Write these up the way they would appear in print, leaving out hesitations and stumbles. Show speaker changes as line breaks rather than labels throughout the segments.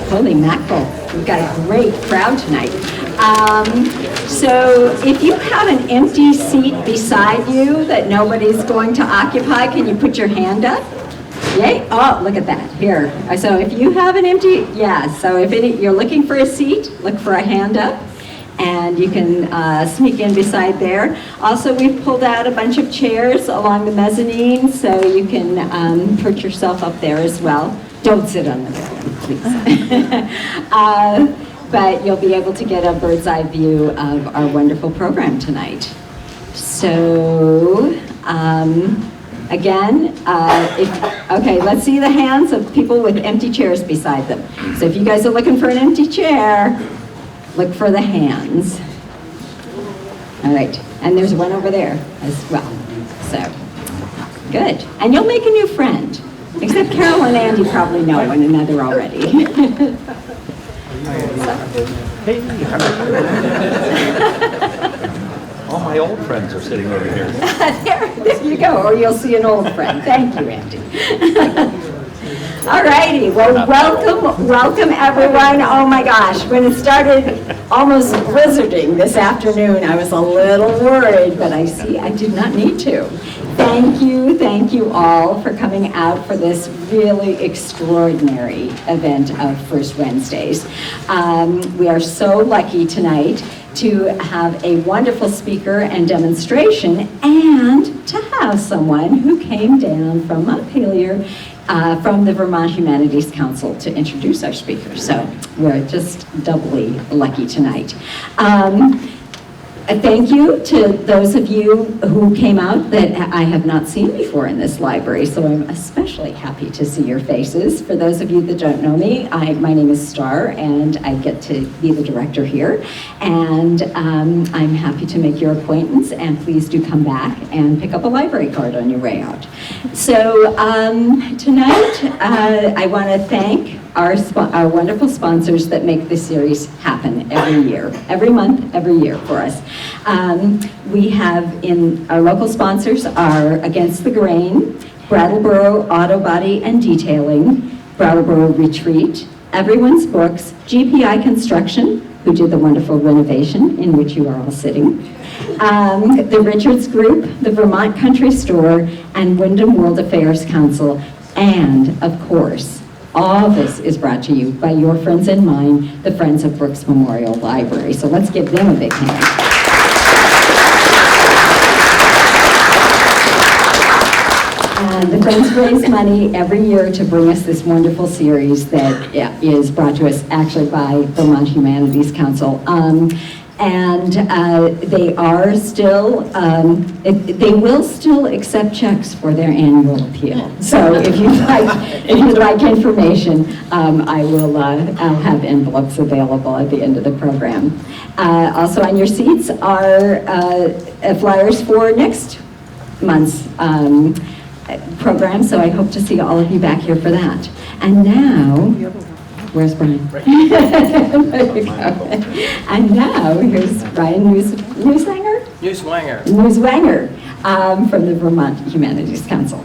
Holy mackerel, we've got a great crowd tonight. So if you have an empty seat beside you that nobody's going to occupy, can you put your hand up? Yay, oh, look at that, here. So if you have an empty, yeah, so if you're looking for a seat, look for a hand up. And you can sneak in beside there. Also, we've pulled out a bunch of chairs along the mezzanine, so you can put yourself up there as well. Don't sit on the railing, please. But you'll be able to get a bird's eye view of our wonderful program tonight. So, again, okay, let's see the hands of people with empty chairs beside them. So if you guys are looking for an empty chair, look for the hands. All right, and there's one over there as well. So, good. And you'll make a new friend. Except Carol and Andy probably know one another already.
Hey. All my old friends are sitting over here.
there you go, or you'll see an old friend. Thank you, Andy. All righty, well, welcome everyone. Oh my gosh, when it started almost blizzarding this afternoon, I was a little worried, but I see I did not need to. Thank you all for coming out for this really extraordinary event of First Wednesdays. We are so lucky tonight to have a wonderful speaker and demonstration, and to have someone who came down from Montpelier from the Vermont Humanities Council to introduce our speaker. So we're just doubly lucky tonight. Thank you to those of you who came out that I have not seen before in this library, so I'm especially happy to see your faces. For those of you that don't know me, my name is Star, and I get to be the director here, and I'm happy to make your acquaintance, and please do come back and pick up a library card on your way out. So tonight, I want to thank our wonderful sponsors that make this series happen every year, every month, every year for us. We have our local sponsors are Against the Grain, Brattleboro Auto Body and Detailing, Brattleboro Retreat, Everyone's Books, GPI Construction, who did the wonderful renovation in which you are all sitting, the Richards Group, the Vermont Country Store, and Wyndham World Affairs Council, and of course, all this is brought to you by your friends and mine, the Friends of Brooks Memorial Library. So let's give them a big hand. And the Friends raise money every year to bring us this wonderful series that is brought to us actually by Vermont Humanities Council. And they are still, they will still accept checks for their annual appeal. So if you'd like information, I'll have envelopes available at the end of the program. Also on your seats are flyers for next month's program, so I hope to see all of you back here for that. And now, where's Brian? Right. There you go. And now, here's Brian Newswanger? Newswanger from the Vermont Humanities Council.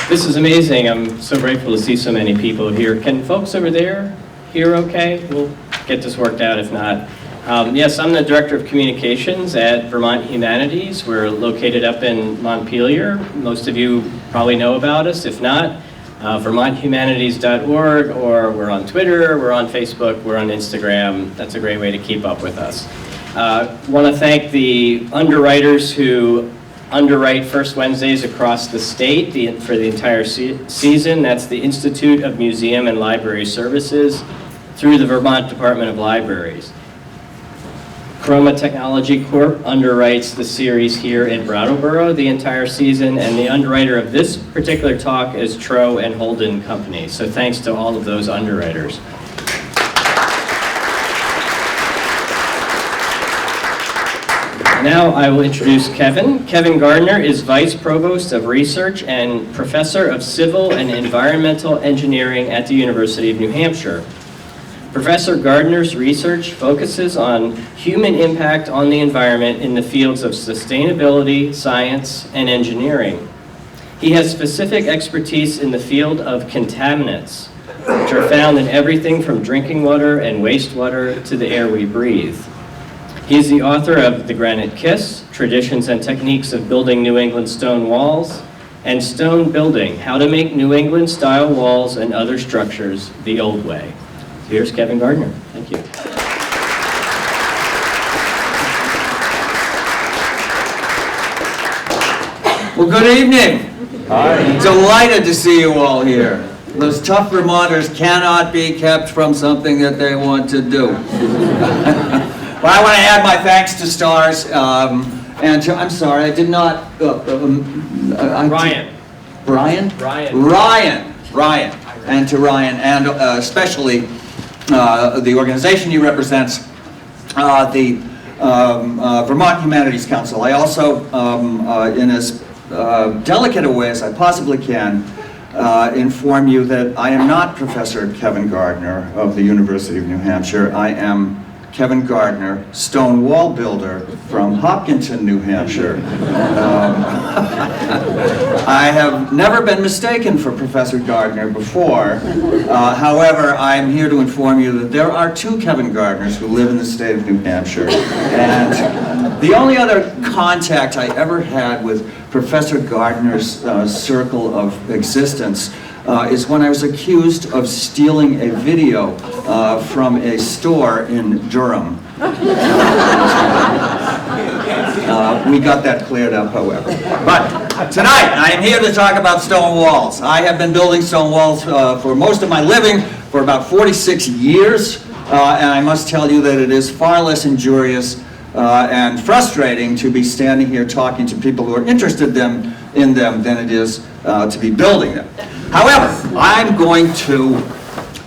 This is amazing. I'm so grateful to see so many people here. Can folks over there hear okay? We'll get this worked out if not. Yes, I'm the Director of Communications at Vermont Humanities. We're located up in Montpelier. Most of you probably know about us. If not, vermonthumanities.org, or we're on Twitter, we're on Facebook, we're on Instagram. That's a great way to keep up with us. Want to thank the underwriters who underwrite First Wednesdays across the state for the entire season. That's the Institute of Museum and Library Services through the Vermont Department of Libraries. Chroma Technology Corp. underwrites the series here in Brattleboro the entire season, and the underwriter of this particular talk is Trow and Holden Company. So thanks to all of those underwriters. Now I will introduce Kevin. Kevin Gardner is Vice Provost of Research and Professor of Civil and Environmental Engineering at the University of New Hampshire. Professor Gardner's research focuses on human impact on the environment in the fields of sustainability, science, and engineering. He has specific expertise in the field of contaminants, which are found in everything from drinking water and wastewater to the air we breathe. He is the author of The Granite Kiss, Traditions and Techniques of Building New England Stone Walls, and Stone Building, How to Make New England-Style Walls and Other Structures the Old Way. Here's Kevin Gardner. Thank you.
Well, good evening.
Hi.
Delighted to see you all here. Those tough Vermonters cannot be kept from something that they want to do. Well, I want to add my thanks to Stars, and to, I'm sorry, I did not...
Ryan.
Brian? Ryan. And to Ryan, and especially the organization he represents, the Vermont Humanities Council. I also, in as delicate a way as I possibly can, inform you that I am not Professor Kevin Gardner of the University of New Hampshire. I am Kevin Gardner, stone wall builder from Hopkinton, New Hampshire. I have never been mistaken for Professor Gardner before. However, I'm here to inform you that there are two Kevin Gardners who live in the state of New Hampshire. And the only other contact I ever had with Professor Gardner's circle of existence is when I was accused of stealing a video from a store in Durham. We got that cleared up, however. But tonight, I am here to talk about stone walls. I have been building stone walls for most of my living for about 46 years, and I must tell you that it is far less injurious and frustrating to be standing here talking to people who are interested in them than it is to be building them. However, I'm going to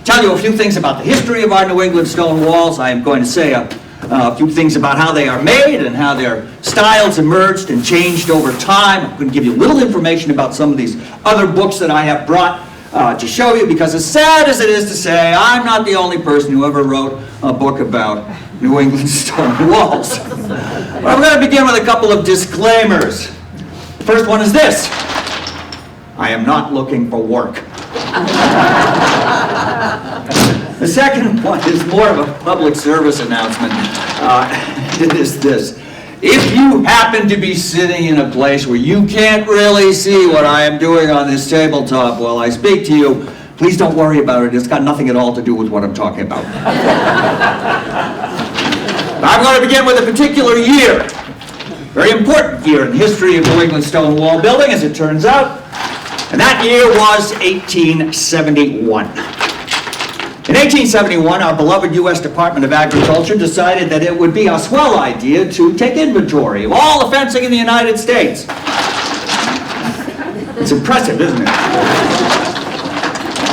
tell you a few things about the history of our New England stone walls. I am going to say a few things about how they are made and how their styles emerged and changed over time. I'm going to give you a little information about some of these other books that I have brought to show you, because as sad as it is to say, I'm not the only person who ever wrote a book about New England stone walls. But I'm going to begin with a couple of disclaimers. The first one is this: I am not looking for work. The second one is more of a public service announcement. It is this: if you happen to be sitting in a place where you can't really see what I am doing on this tabletop while I speak to you, please don't worry about it. It's got nothing at all to do with what I'm talking about. I'm going to begin with a particular year. Very important year in the history of New England stone wall building, as it turns out. And that year was 1871. In 1871, our beloved U.S. Department of Agriculture decided that it would be a swell idea to take inventory of all the fencing in the United States. It's impressive, isn't it?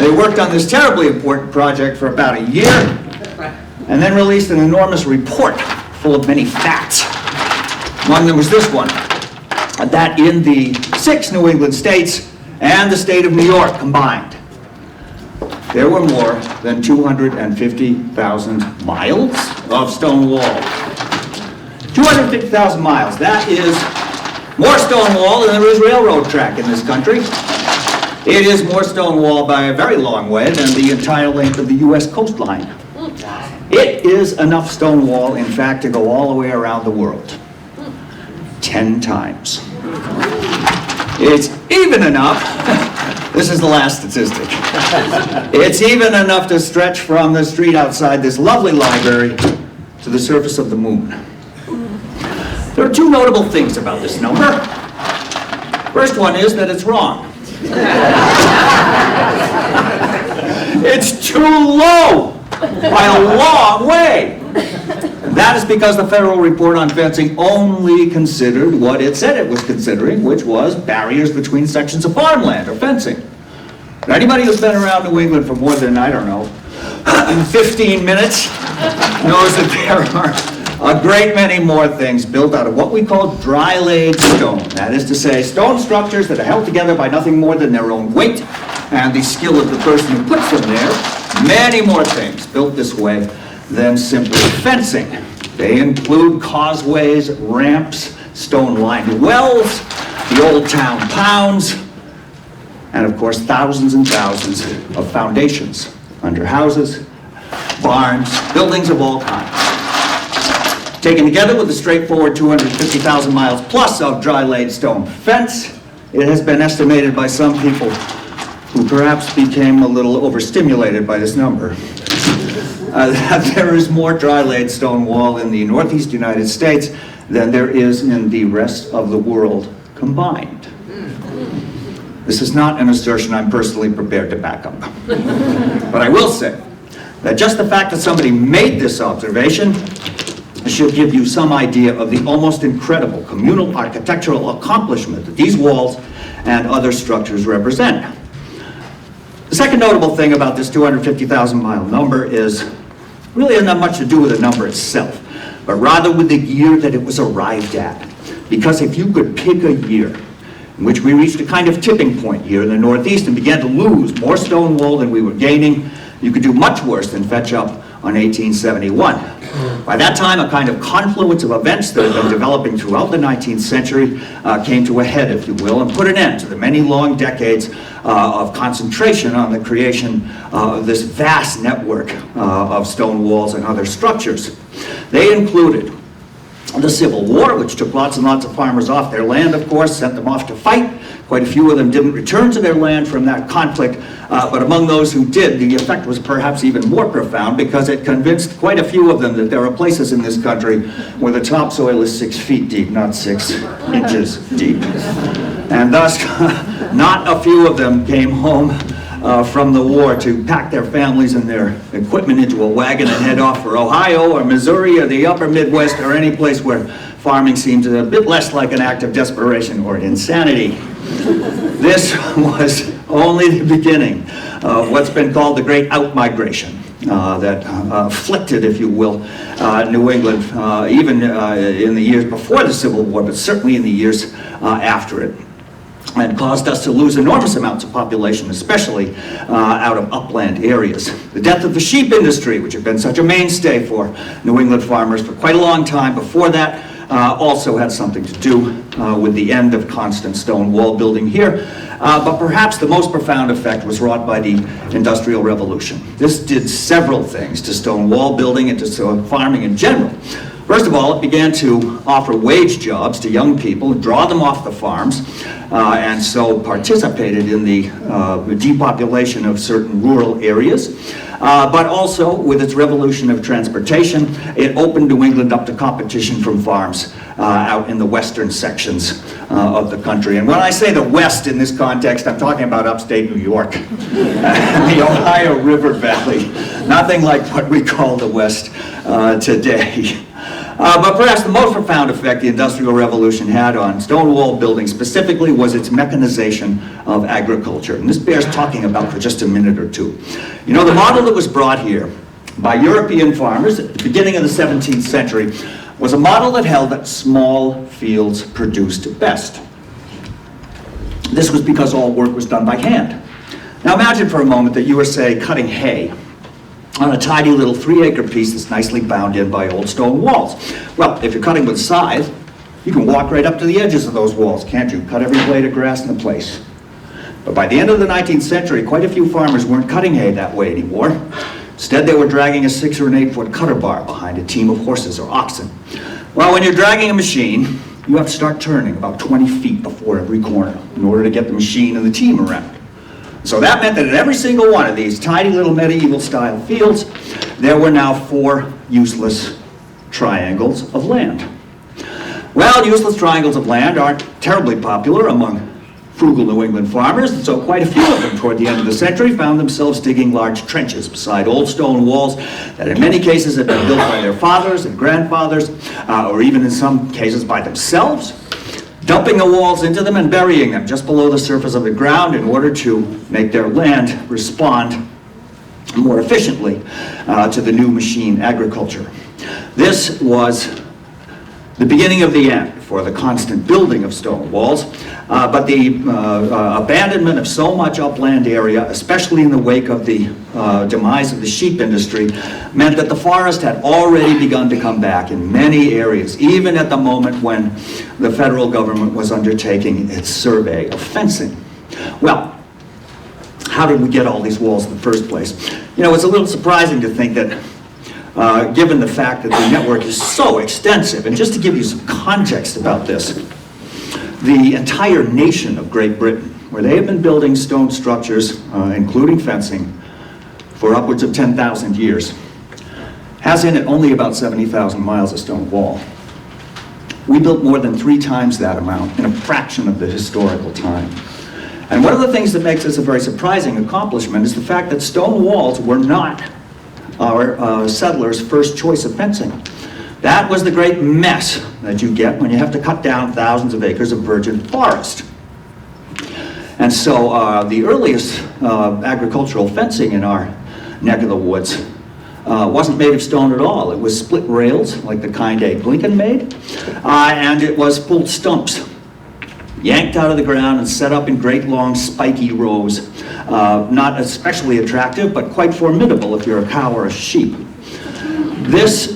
They worked on this terribly important project for about a year, and then released an enormous report full of many facts. Among them was this one: that in the 6 New England states and the state of New York combined, there were more than 250,000 miles of stone wall. 250,000 miles. That is more stone wall than there is railroad track in this country. It is more stone wall by a very long way than the entire length of the U.S. coastline. It is enough stone wall, in fact, to go all the way around the world. 10 times. It's even enough, this is the last statistic, it's even enough to stretch from the street outside this lovely library to the surface of the moon. There are two notable things about this number. First one is that it's wrong. It's too low by a long way. That is because the federal report on fencing only considered what it said it was considering, which was barriers between sections of farmland or fencing. But anybody who's been around New England for more than, I don't know, 15 minutes knows that there are a great many more things built out of what we call dry-laid stone. That is to say, stone structures that are held together by nothing more than their own weight and the skill of the person who puts them there. Many more things built this way than simply fencing. They include causeways, ramps, stone-lined wells, the old town pounds, and of course thousands and thousands of foundations under houses, barns, buildings of all kinds. Taken together with the straightforward 250,000 miles plus of dry-laid stone fence, it has been estimated by some people who perhaps became a little overstimulated by this number, that there is more dry-laid stone wall in the Northeast United States than there is in the rest of the world combined. This is not an assertion I'm personally prepared to back up. But I will say that just the fact that somebody made this observation should give you some idea of the almost incredible communal architectural accomplishment that these walls and other structures represent. The second notable thing about this 250,000 mile number is really has not much to do with the number itself, but rather with the year that it was arrived at. Because if you could pick a year in which we reached a kind of tipping point here in the Northeast and began to lose more stone wall than we were gaining, you could do much worse than fetch up on 1871. By that time, a kind of confluence of events that had been developing throughout the 19th century came to a head, if you will, and put an end to the many long decades of concentration on the creation of this vast network of stone walls and other structures. They included the Civil War, which took lots and lots of farmers off their land, of course, sent them off to fight. Quite a few of them didn't return to their land from that conflict, but among those who did, the effect was perhaps even more profound because it convinced quite a few of them that there are places in this country where the topsoil is 6 feet deep, not 6 inches deep. And thus, not a few of them came home from the war to pack their families and their equipment into a wagon and head off for Ohio or Missouri or the upper Midwest or any place where farming seemed a bit less like an act of desperation or insanity. This was only the beginning of what's been called the Great Out-Migration that afflicted, if you will, New England, even in the years before the Civil War, but certainly in the years after it, and caused us to lose enormous amounts of population, especially out of upland areas. The death of the sheep industry, which had been such a mainstay for New England farmers for quite a long time before that, also had something to do with the end of constant stone wall building here. But perhaps the most profound effect was wrought by the Industrial Revolution. This did several things to stone wall building and to farming in general. First of all, it began to offer wage jobs to young people and draw them off the farms, and so participated in the depopulation of certain rural areas. But also, with its revolution of transportation, it opened New England up to competition from farms out in the western sections of the country. And when I say the West in this context, I'm talking about upstate New York, the Ohio River Valley, nothing like what we call the West today. But perhaps the most profound effect the Industrial Revolution had on stone wall building specifically was its mechanization of agriculture. And this bears talking about for just a minute or two. You know, the model that was brought here by European farmers at the beginning of the 17th century was a model that held that small fields produced best. This was because all work was done by hand. Now imagine for a moment that you were, say, cutting hay on a tiny little 3-acre piece that's nicely bound in by old stone walls. Well, if you're cutting with scythe, you can walk right up to the edges of those walls, can't you? Cut every blade of grass in the place. But by the end of the 19th century, quite a few farmers weren't cutting hay that way anymore. Instead, they were dragging a 6 or an 8-foot cutter bar behind a team of horses or oxen. Well, when you're dragging a machine, you have to start turning about 20 feet before every corner in order to get the machine and the team around. So that meant that in every single one of these tiny little medieval-style fields, there were now 4 useless triangles of land. Well, useless triangles of land aren't terribly popular among frugal New England farmers, and so quite a few of them toward the end of the century found themselves digging large trenches beside old stone walls that in many cases had been built by their fathers and grandfathers, or even in some cases by themselves, dumping the walls into them and burying them just below the surface of the ground in order to make their land respond more efficiently to the new machine agriculture. This was the beginning of the end for the constant building of stone walls, but the abandonment of so much upland area, especially in the wake of the demise of the sheep industry, meant that the forest had already begun to come back in many areas, even at the moment when the federal government was undertaking its survey of fencing. Well, how did we get all these walls in the first place? You know, it's a little surprising to think that given the fact that the network is so extensive, and just to give you some context about this, the entire nation of Great Britain, where they have been building stone structures, including fencing, for upwards of 10,000 years, has in it only about 70,000 miles of stone wall. We built more than 3 times that amount in a fraction of the historical time. And one of the things that makes this a very surprising accomplishment is the fact that stone walls were not our settlers' first choice of fencing. That was the great mess that you get when you have to cut down thousands of acres of virgin forest. And so the earliest agricultural fencing in our neck of the woods wasn't made of stone at all. It was split rails, like the kind Abe Lincoln made, and it was pulled stumps, yanked out of the ground and set up in great long spiky rows. Not especially attractive, but quite formidable if you're a cow or a sheep. This,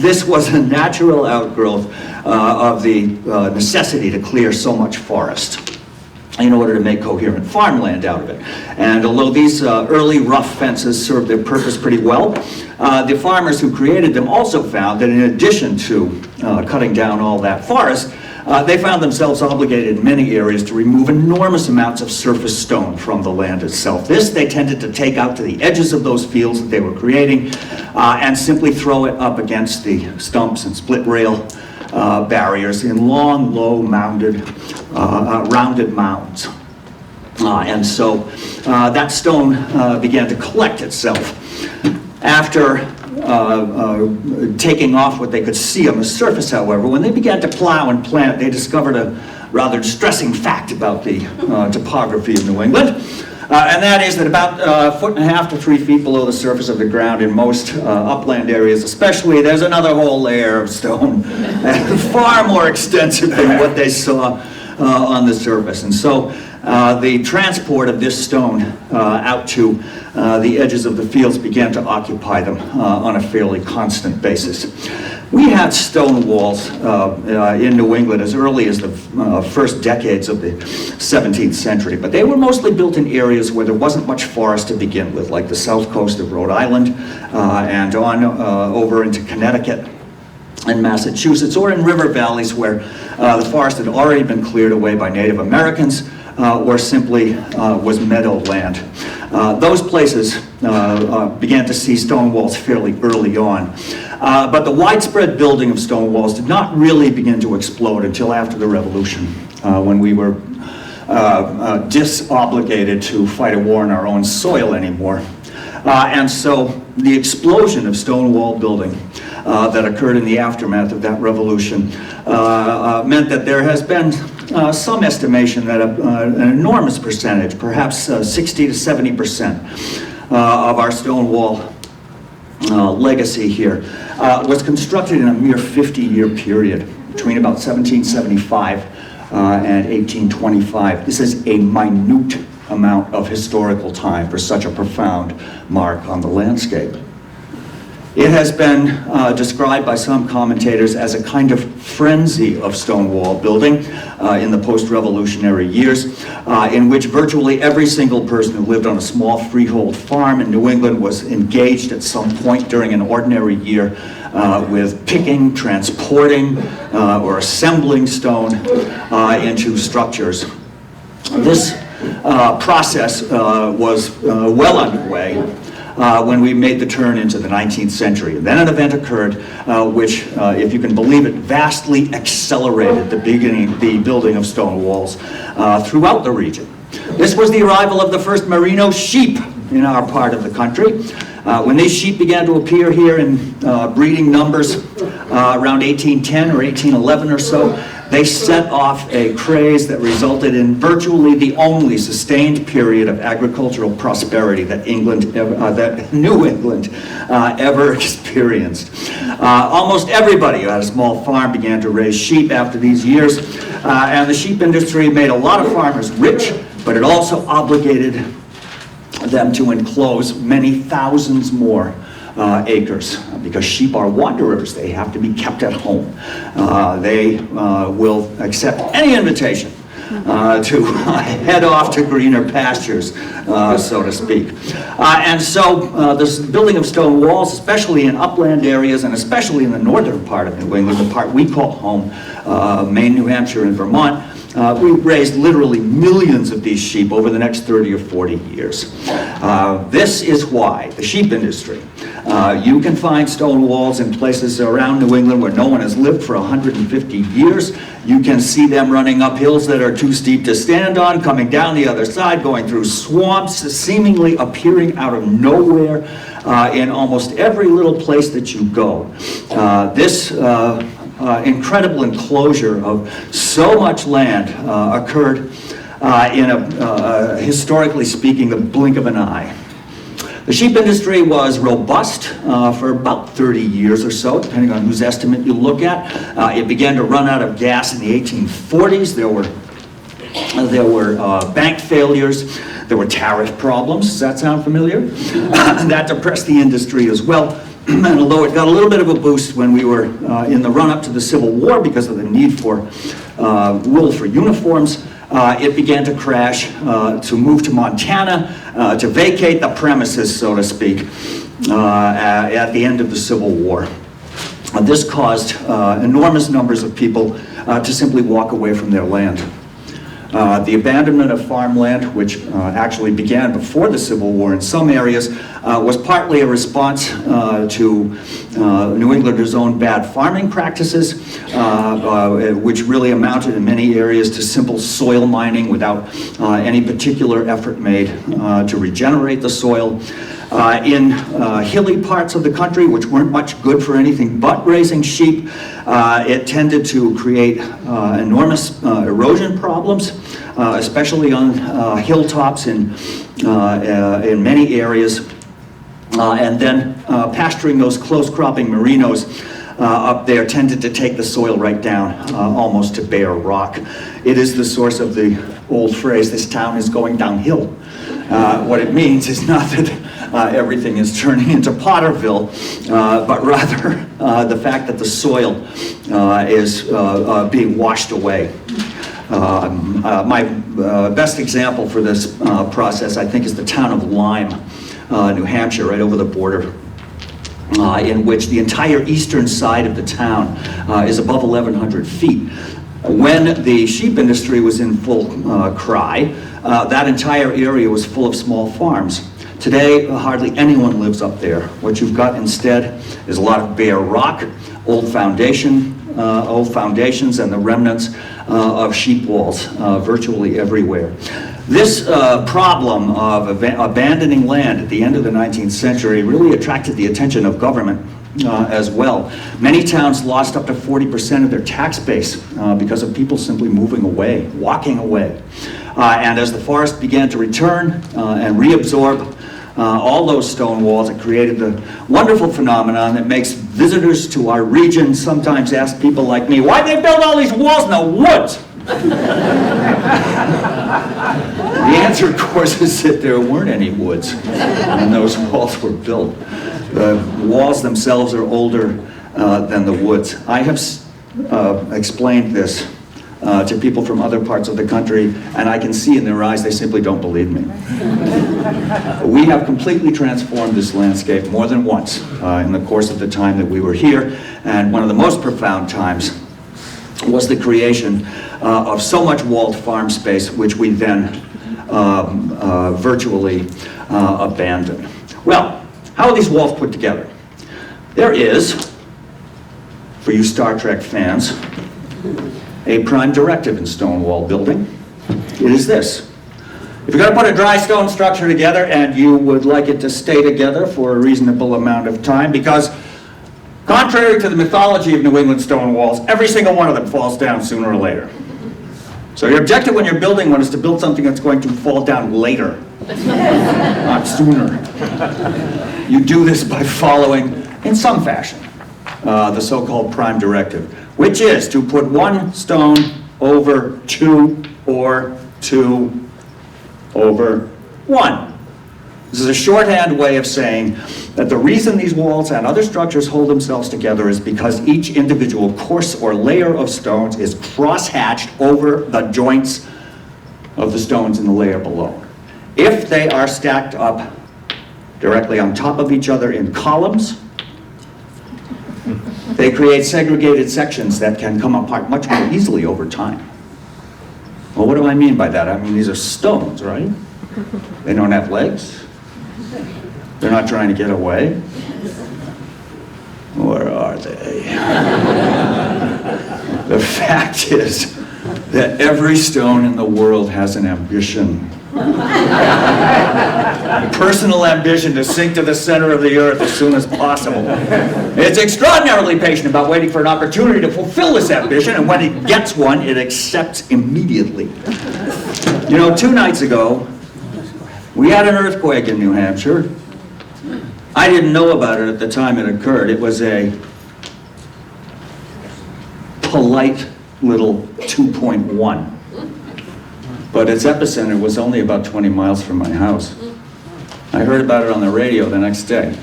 this was a natural outgrowth of the necessity to clear so much forest in order to make coherent farmland out of it. And although these early rough fences served their purpose pretty well, the farmers who created them also found that in addition to cutting down all that forest, they found themselves obligated in many areas to remove enormous amounts of surface stone from the land itself. This they tended to take out to the edges of those fields that they were creating and simply throw it up against the stumps and split rail barriers in long, low, mounded, rounded mounds. And so that stone began to collect itself. After taking off what they could see on the surface, however, when they began to plow and plant, they discovered a rather distressing fact about the topography of New England. And that is that about 1.5 to 3 feet below the surface of the ground in most upland areas especially, there's another whole layer of stone, far more extensive than what they saw on the surface. And so the transport of this stone out to the edges of the fields began to occupy them on a fairly constant basis. We had stone walls in New England as early as the first decades of the 17th century, but they were mostly built in areas where there wasn't much forest to begin with, like the south coast of Rhode Island and on over into Connecticut and Massachusetts, or in river valleys where the forest had already been cleared away by Native Americans, or simply was meadowland. Those places began to see stone walls fairly early on. But the widespread building of stone walls did not really begin to explode until after the Revolution, when we were disobligated to fight a war in our own soil anymore. And so the explosion of stone wall building that occurred in the aftermath of that revolution meant that there has been some estimation that an enormous percentage, perhaps 60 to 70% of our stone wall legacy here was constructed in a mere 50-year period between about 1775 and 1825. This is a minute amount of historical time for such a profound mark on the landscape. It has been described by some commentators as a kind of frenzy of stone wall building in the post-revolutionary years, in which virtually every single person who lived on a small freehold farm in New England was engaged at some point during an ordinary year with picking, transporting, or assembling stone into structures. This process was well underway when we made the turn into the 19th century. And then an event occurred which, if you can believe it, vastly accelerated the building of stone walls throughout the region. This was the arrival of the first merino sheep in our part of the country. When these sheep began to appear here in breeding numbers around 1810 or 1811 or so, they set off a craze that resulted in virtually the only sustained period of agricultural prosperity that New England ever experienced. Almost everybody who had a small farm began to raise sheep after these years, and the sheep industry made a lot of farmers rich, but it also obligated them to enclose many thousands more acres, because sheep are wanderers. They have to be kept at home. They will accept any invitation to head off to greener pastures, so to speak. And so this building of stone walls, especially in upland areas and especially in the northern part of New England, the part we call home, Maine, New Hampshire, and Vermont, we raised literally millions of these sheep over the next 30 or 40 years. This is why the sheep industry, you can find stone walls in places around New England where no one has lived for 150 years. You can see them running up hills that are too steep to stand on, coming down the other side, going through swamps, seemingly appearing out of nowhere in almost every little place that you go. This incredible enclosure of so much land occurred in a, historically speaking, the blink of an eye. The sheep industry was robust for about 30 years or so, depending on whose estimate you look at. It began to run out of gas in the 1840s. There were bank failures. There were tariff problems. Does that sound familiar? That depressed the industry as well. And although it got a little bit of a boost when we were in the run-up to the Civil War because of the need for wool for uniforms, it began to crash, to move to Montana, to vacate the premises, so to speak, at the end of the Civil War. This caused enormous numbers of people to simply walk away from their land. The abandonment of farmland, which actually began before the Civil War in some areas, was partly a response to New Englanders' own bad farming practices, which really amounted in many areas to simple soil mining without any particular effort made to regenerate the soil. In hilly parts of the country, which weren't much good for anything but raising sheep, it tended to create enormous erosion problems, especially on hilltops in many areas. And then pasturing those close-cropping merinos up there tended to take the soil right down almost to bare rock. It is the source of the old phrase, "This town is going downhill." What it means is not that everything is turning into Potterville, but rather the fact that the soil is being washed away. My best example for this process, I think, is the town of Lyme, New Hampshire, right over the border, in which the entire eastern side of the town is above 1,100 feet. When the sheep industry was in full cry, that entire area was full of small farms. Today, hardly anyone lives up there. What you've got instead is a lot of bare rock, old foundations, and the remnants of sheep walls virtually everywhere. This problem of abandoning land at the end of the 19th century really attracted the attention of government as well. Many towns lost up to 40% of their tax base because of people simply moving away, walking away. And as the forest began to return and reabsorb all those stone walls, it created the wonderful phenomenon that makes visitors to our region sometimes ask people like me, why'd they build all these walls in the woods? The answer, of course, is that there weren't any woods when those walls were built. The walls themselves are older than the woods. I have explained this to people from other parts of the country, and I can see in their eyes they simply don't believe me. We have completely transformed this landscape more than once in the course of the time that we were here, and one of the most profound times was the creation of so much walled farm space, which we then virtually abandoned. Well, how are these walls put together? There is, for you Star Trek fans, a prime directive in stone wall building. It is this. If you're going to put a dry stone structure together and you would like it to stay together for a reasonable amount of time, because contrary to the mythology of New England stone walls, every single one of them falls down sooner or later. So your objective when you're building one is to build something that's going to fall down later, not sooner. You do this by following, in some fashion, the so-called prime directive, which is to put one stone over two or two over one. This is a shorthand way of saying that the reason these walls and other structures hold themselves together is because each individual course or layer of stones is cross-hatched over the joints of the stones in the layer below. If they are stacked up directly on top of each other in columns, they create segregated sections that can come apart much more easily over time. Well, what do I mean by that? I mean, these are stones, right? They don't have legs. They're not trying to get away. Or are they? The fact is that every stone in the world has an ambition. Personal ambition to sink to the center of the earth as soon as possible. It's extraordinarily patient about waiting for an opportunity to fulfill this ambition, and when it gets one, it accepts immediately. You know, 2 nights ago, we had an earthquake in New Hampshire. I didn't know about it at the time it occurred. It was a polite little 2.1. But its epicenter was only about 20 miles from my house. I heard about it on the radio the next day.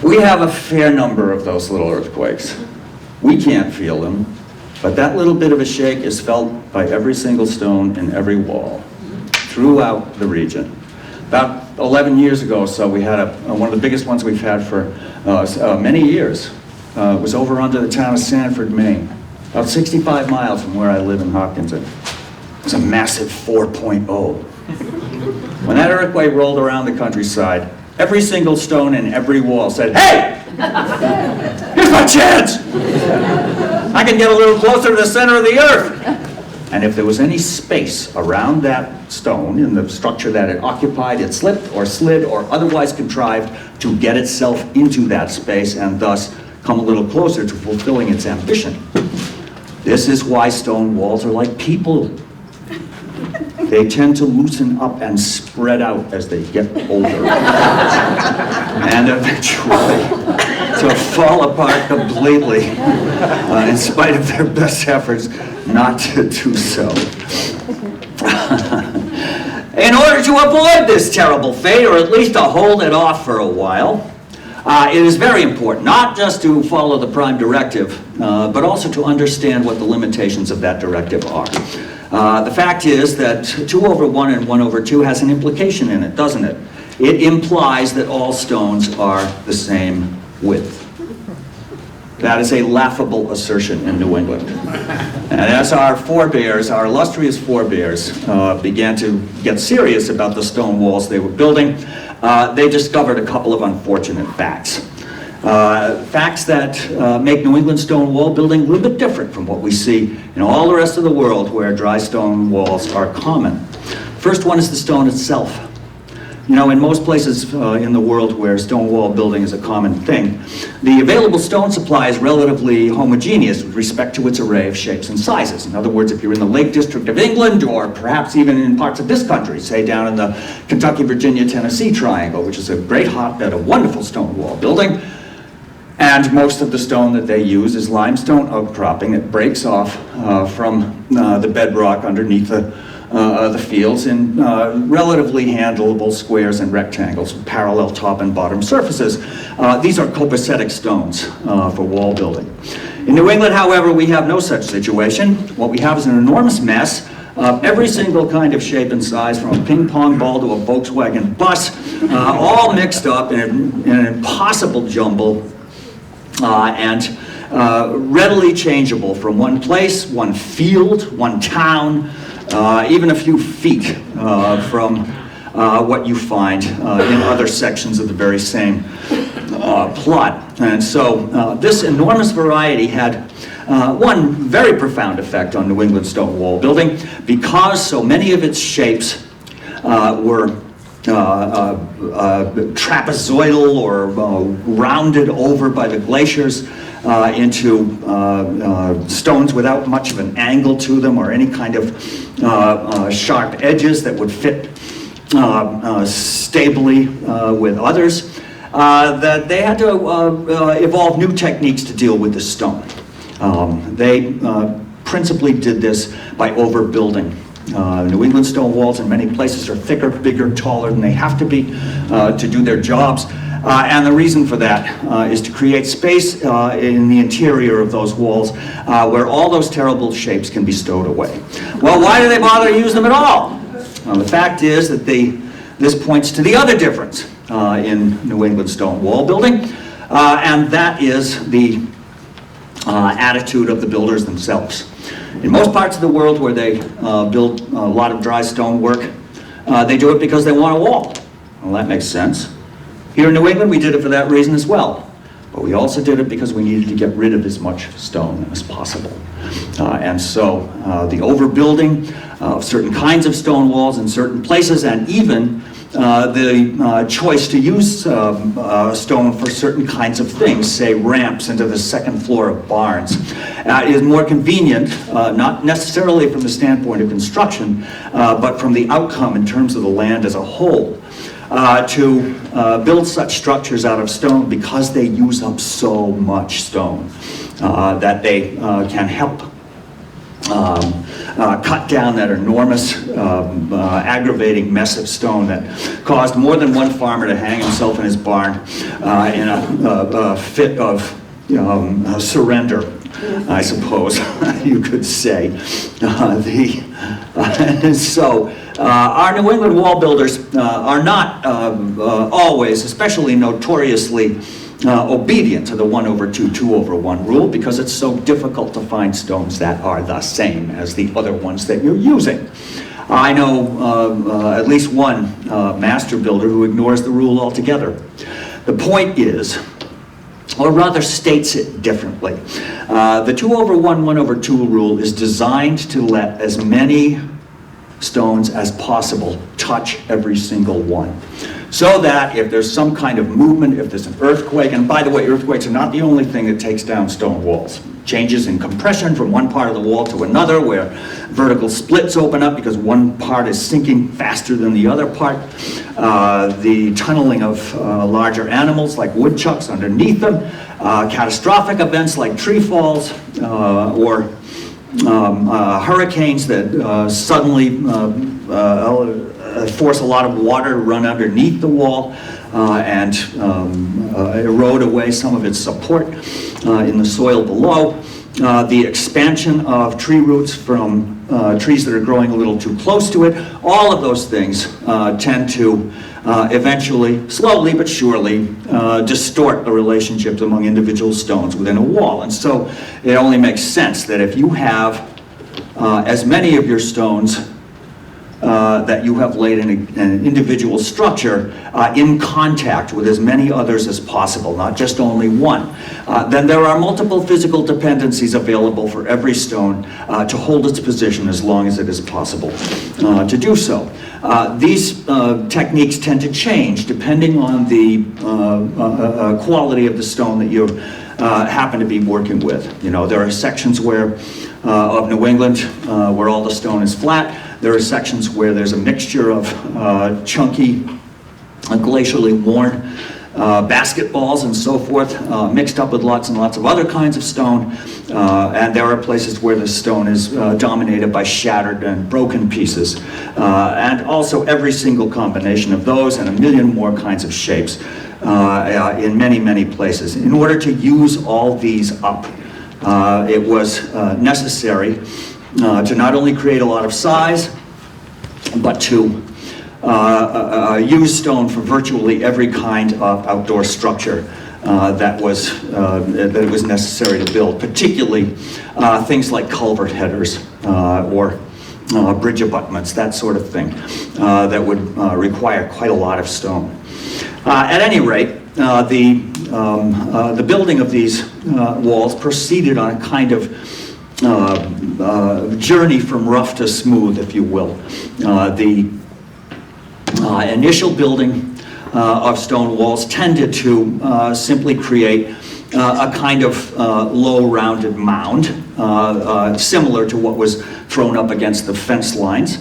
We have a fair number of those little earthquakes. We can't feel them, but that little bit of a shake is felt by every single stone in every wall throughout the region. About 11 years ago or so, we had one of the biggest ones we've had for many years. It was over under the town of Sanford, Maine, about 65 miles from where I live in Hopkinton. It's a massive 4.0. When that earthquake rolled around the countryside, every single stone in every wall said, "Hey! Here's my chance! I can get a little closer to the center of the earth!" And if there was any space around that stone in the structure that it occupied, it slipped or slid or otherwise contrived to get itself into that space and thus come a little closer to fulfilling its ambition. This is why stone walls are like people. They tend to loosen up and spread out as they get older. And eventually to fall apart completely, in spite of their best efforts not to do so. In order to avoid this terrible fate, or at least to hold it off for a while, it is very important not just to follow the prime directive, but also to understand what the limitations of that directive are. The fact is that 2 over 1 and 1 over 2 has an implication in it, doesn't it? It implies that all stones are the same width. That is a laughable assertion in New England. And as our forebears, our illustrious forebears, began to get serious about the stone walls they were building, they discovered a couple of unfortunate facts. Facts that make New England stone wall building a little bit different from what we see in all the rest of the world where dry stone walls are common. First one is the stone itself. You know, in most places in the world where stone wall building is a common thing, the available stone supply is relatively homogeneous with respect to its array of shapes and sizes. In other words, if you're in the Lake District of England, or perhaps even in parts of this country, say down in the Kentucky, Virginia, Tennessee triangle, which is a great hotbed of wonderful stone wall building, and most of the stone that they use is limestone outcropping that breaks off from the bedrock underneath the fields in relatively handleable squares and rectangles with parallel top and bottom surfaces. These are copacetic stones for wall building. In New England, however, we have no such situation. What we have is an enormous mess of every single kind of shape and size, from a ping pong ball to a Volkswagen bus, all mixed up in an impossible jumble and readily changeable from one place, one field, one town, even a few feet from what you find in other sections of the very same plot. And so this enormous variety had one very profound effect on New England stone wall building, because so many of its shapes were trapezoidal or rounded over by the glaciers into stones without much of an angle to them or any kind of sharp edges that would fit stably with others, that they had to evolve new techniques to deal with the stone. They principally did this by overbuilding. New England stone walls in many places are thicker, bigger, taller than they have to be to do their jobs. And the reason for that is to create space in the interior of those walls where all those terrible shapes can be stowed away. Well, why do they bother to use them at all? Well, the fact is that this points to the other difference in New England stone wall building, and that is the attitude of the builders themselves. In most parts of the world where they build a lot of dry stone work, they do it because they want a wall. Well, that makes sense. Here in New England, we did it for that reason as well. But we also did it because we needed to get rid of as much stone as possible. And so the overbuilding of certain kinds of stone walls in certain places, and even the choice to use stone for certain kinds of things, say ramps into the second floor of barns, is more convenient, not necessarily from the standpoint of construction, but from the outcome in terms of the land as a whole. To build such structures out of stone because they use up so much stone that they can help cut down that enormous aggravating mess of stone that caused more than one farmer to hang himself in his barn in a fit of surrender, I suppose you could say. So our New England wall builders are not always, especially notoriously, obedient to the 1/2, 2/1 rule, because it's so difficult to find stones that are the same as the other ones that you're using. I know at least one master builder who ignores the rule altogether. The point is, or rather states it differently, the 2/1, 1/2 rule is designed to let as many stones as possible touch every single one. So that if there's some kind of movement, if there's an earthquake, and by the way, earthquakes are not the only thing that takes down stone walls. Changes in compression from one part of the wall to another, where vertical splits open up because one part is sinking faster than the other part. The tunneling of larger animals like woodchucks underneath them. Catastrophic events like tree falls or hurricanes that suddenly force a lot of water to run underneath the wall and erode away some of its support in the soil below. The expansion of tree roots from trees that are growing a little too close to it. All of those things tend to eventually, slowly but surely, distort the relationships among individual stones within a wall. And so it only makes sense that if you have as many of your stones that you have laid in an individual structure in contact with as many others as possible, not just only one, then there are multiple physical dependencies available for every stone to hold its position as long as it is possible to do so. These techniques tend to change depending on the quality of the stone that you happen to be working with. You know, there are sections of New England where all the stone is flat. There are sections where there's a mixture of chunky, glacially worn basketballs and so forth, mixed up with lots and lots of other kinds of stone. And there are places where the stone is dominated by shattered and broken pieces. And also every single combination of those and a million more kinds of shapes in many, many places. In order to use all these up, it was necessary to not only create a lot of size, but to use stone for virtually every kind of outdoor structure that it was necessary to build, particularly things like culvert headers or bridge abutments, that sort of thing, that would require quite a lot of stone. At any rate, the building of these walls proceeded on a kind of journey from rough to smooth, if you will. The initial building of stone walls tended to simply create a kind of low rounded mound, similar to what was thrown up against the fence lines.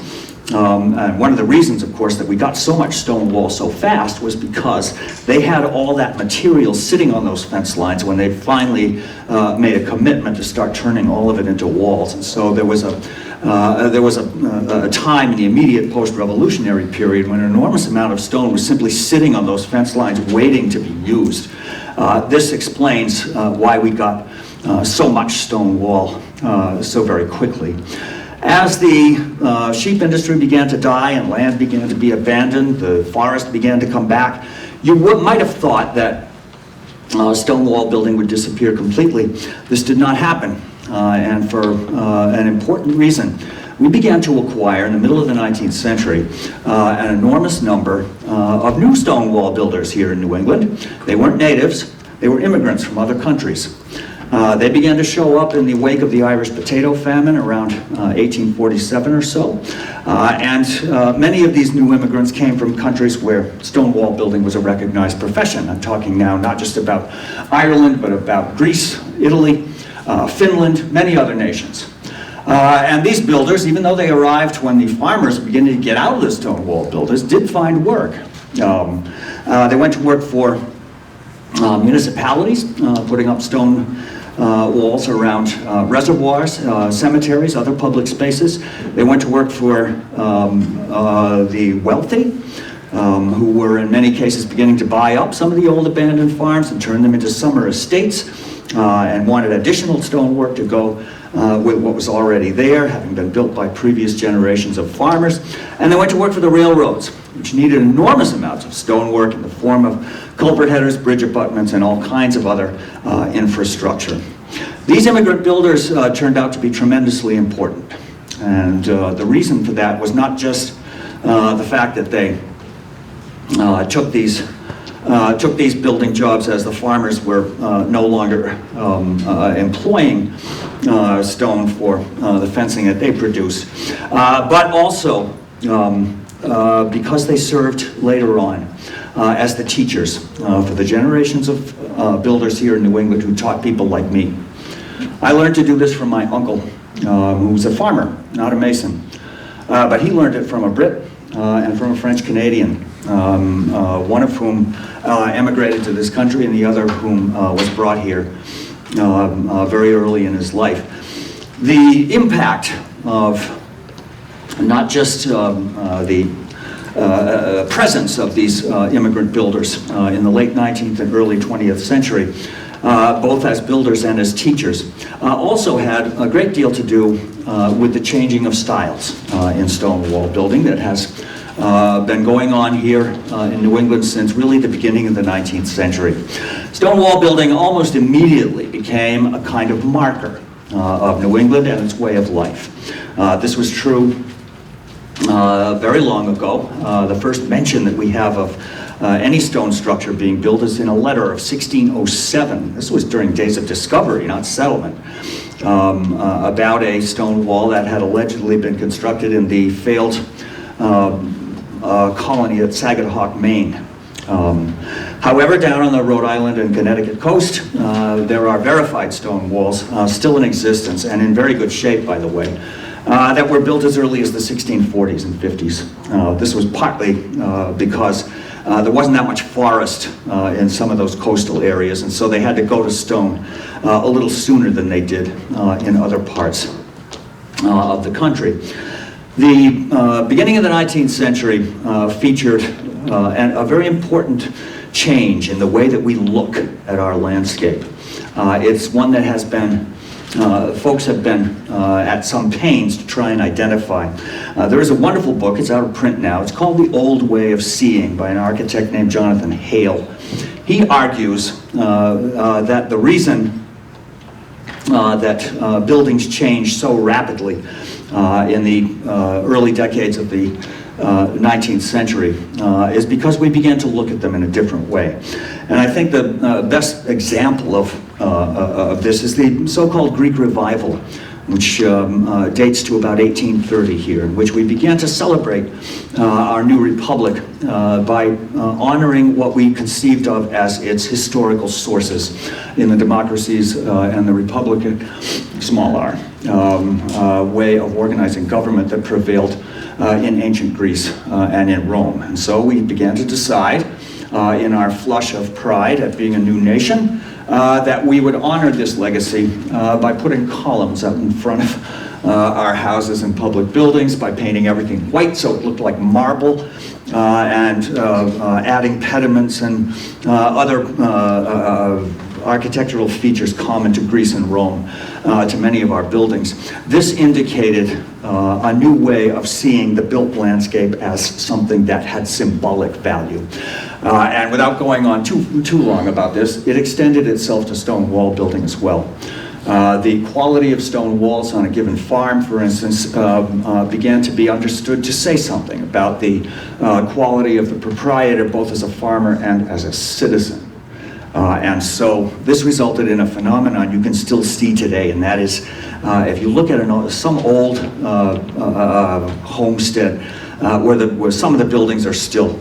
And one of the reasons, of course, that we got so much stone wall so fast was because they had all that material sitting on those fence lines when they finally made a commitment to start turning all of it into walls. And so there was a there was a time in the immediate post-revolutionary period when an enormous amount of stone was simply sitting on those fence lines waiting to be used. This explains why we got so much stone wall so very quickly. As the sheep industry began to die and land began to be abandoned, the forest began to come back, you might have thought that stone wall building would disappear completely. This did not happen, and for an important reason. We began to acquire, in the middle of the 19th century, an enormous number of new stone wall builders here in New England. They weren't natives, they were immigrants from other countries. They began to show up in the wake of the Irish potato famine around 1847 or so. And many of these new immigrants came from countries where stone wall building was a recognized profession. I'm talking now not just about Ireland, but about Greece, Italy, Finland, many other nations. And these builders, even though they arrived when the farmers were beginning to get out of the stone wall builders, did find work. They went to work for municipalities, putting up stone walls around reservoirs, cemeteries, other public spaces. They went to work for the wealthy, who were in many cases beginning to buy up some of the old abandoned farms and turn them into summer estates, and wanted additional stonework to go with what was already there, having been built by previous generations of farmers. And they went to work for the railroads, which needed enormous amounts of stonework in the form of culvert headers, bridge abutments, and all kinds of other infrastructure. These immigrant builders turned out to be tremendously important. And the reason for that was not just the fact that they took these building jobs as the farmers were no longer employing stone for the fencing that they produced, but also because they served later on as the teachers for the generations of builders here in New England who taught people like me. I learned to do this from my uncle, who was a farmer, not a mason, but he learned it from a Brit and from a French Canadian, one of whom emigrated to this country and the other of whom was brought here very early in his life. The impact of not just the presence of these immigrant builders in the late 19th and early 20th century, both as builders and as teachers, also had a great deal to do with the changing of styles in stone wall building that has been going on here in New England since really the beginning of the 19th century. Stone wall building almost immediately became a kind of marker of New England and its way of life. This was true very long ago. The first mention that we have of any stone structure being built is in a letter of 1607. This was during days of discovery, not settlement, about a stone wall that had allegedly been constructed in the failed colony at Sagadahoc, Maine. However, down on the Rhode Island and Connecticut coast, there are verified stone walls still in existence, and in very good shape, by the way, that were built as early as the 1640s and 50s. This was partly because there wasn't that much forest in some of those coastal areas, and so they had to go to stone a little sooner than they did in other parts of the country. The beginning of the 19th century featured a very important change in the way that we look at our landscape. It's one that has been, folks have been at some pains to try and identify. There is a wonderful book, it's out of print now, it's called The Old Way of Seeing by an architect named Jonathan Hale. He argues that the reason that buildings changed so rapidly in the early decades of the 19th century is because we began to look at them in a different way. And I think the best example of this is the so-called Greek Revival, which dates to about 1830 here, in which we began to celebrate our new republic by honoring what we conceived of as its historical sources in the democracies and the republican, small r, way of organizing government that prevailed in ancient Greece and in Rome. And so we began to decide in our flush of pride at being a new nation that we would honor this legacy by putting columns up in front our houses and public buildings by painting everything white so it looked like marble, and adding pediments and other architectural features common to Greece and Rome to many of our buildings. This indicated a new way of seeing the built landscape as something that had symbolic value. And without going on too long about this, it extended itself to stone wall building as well. The quality of stone walls on a given farm, for instance, began to be understood to say something about the quality of the proprietor, both as a farmer and as a citizen. And so this resulted in a phenomenon you can still see today, and that is, if you look at some old homestead where some of the buildings are still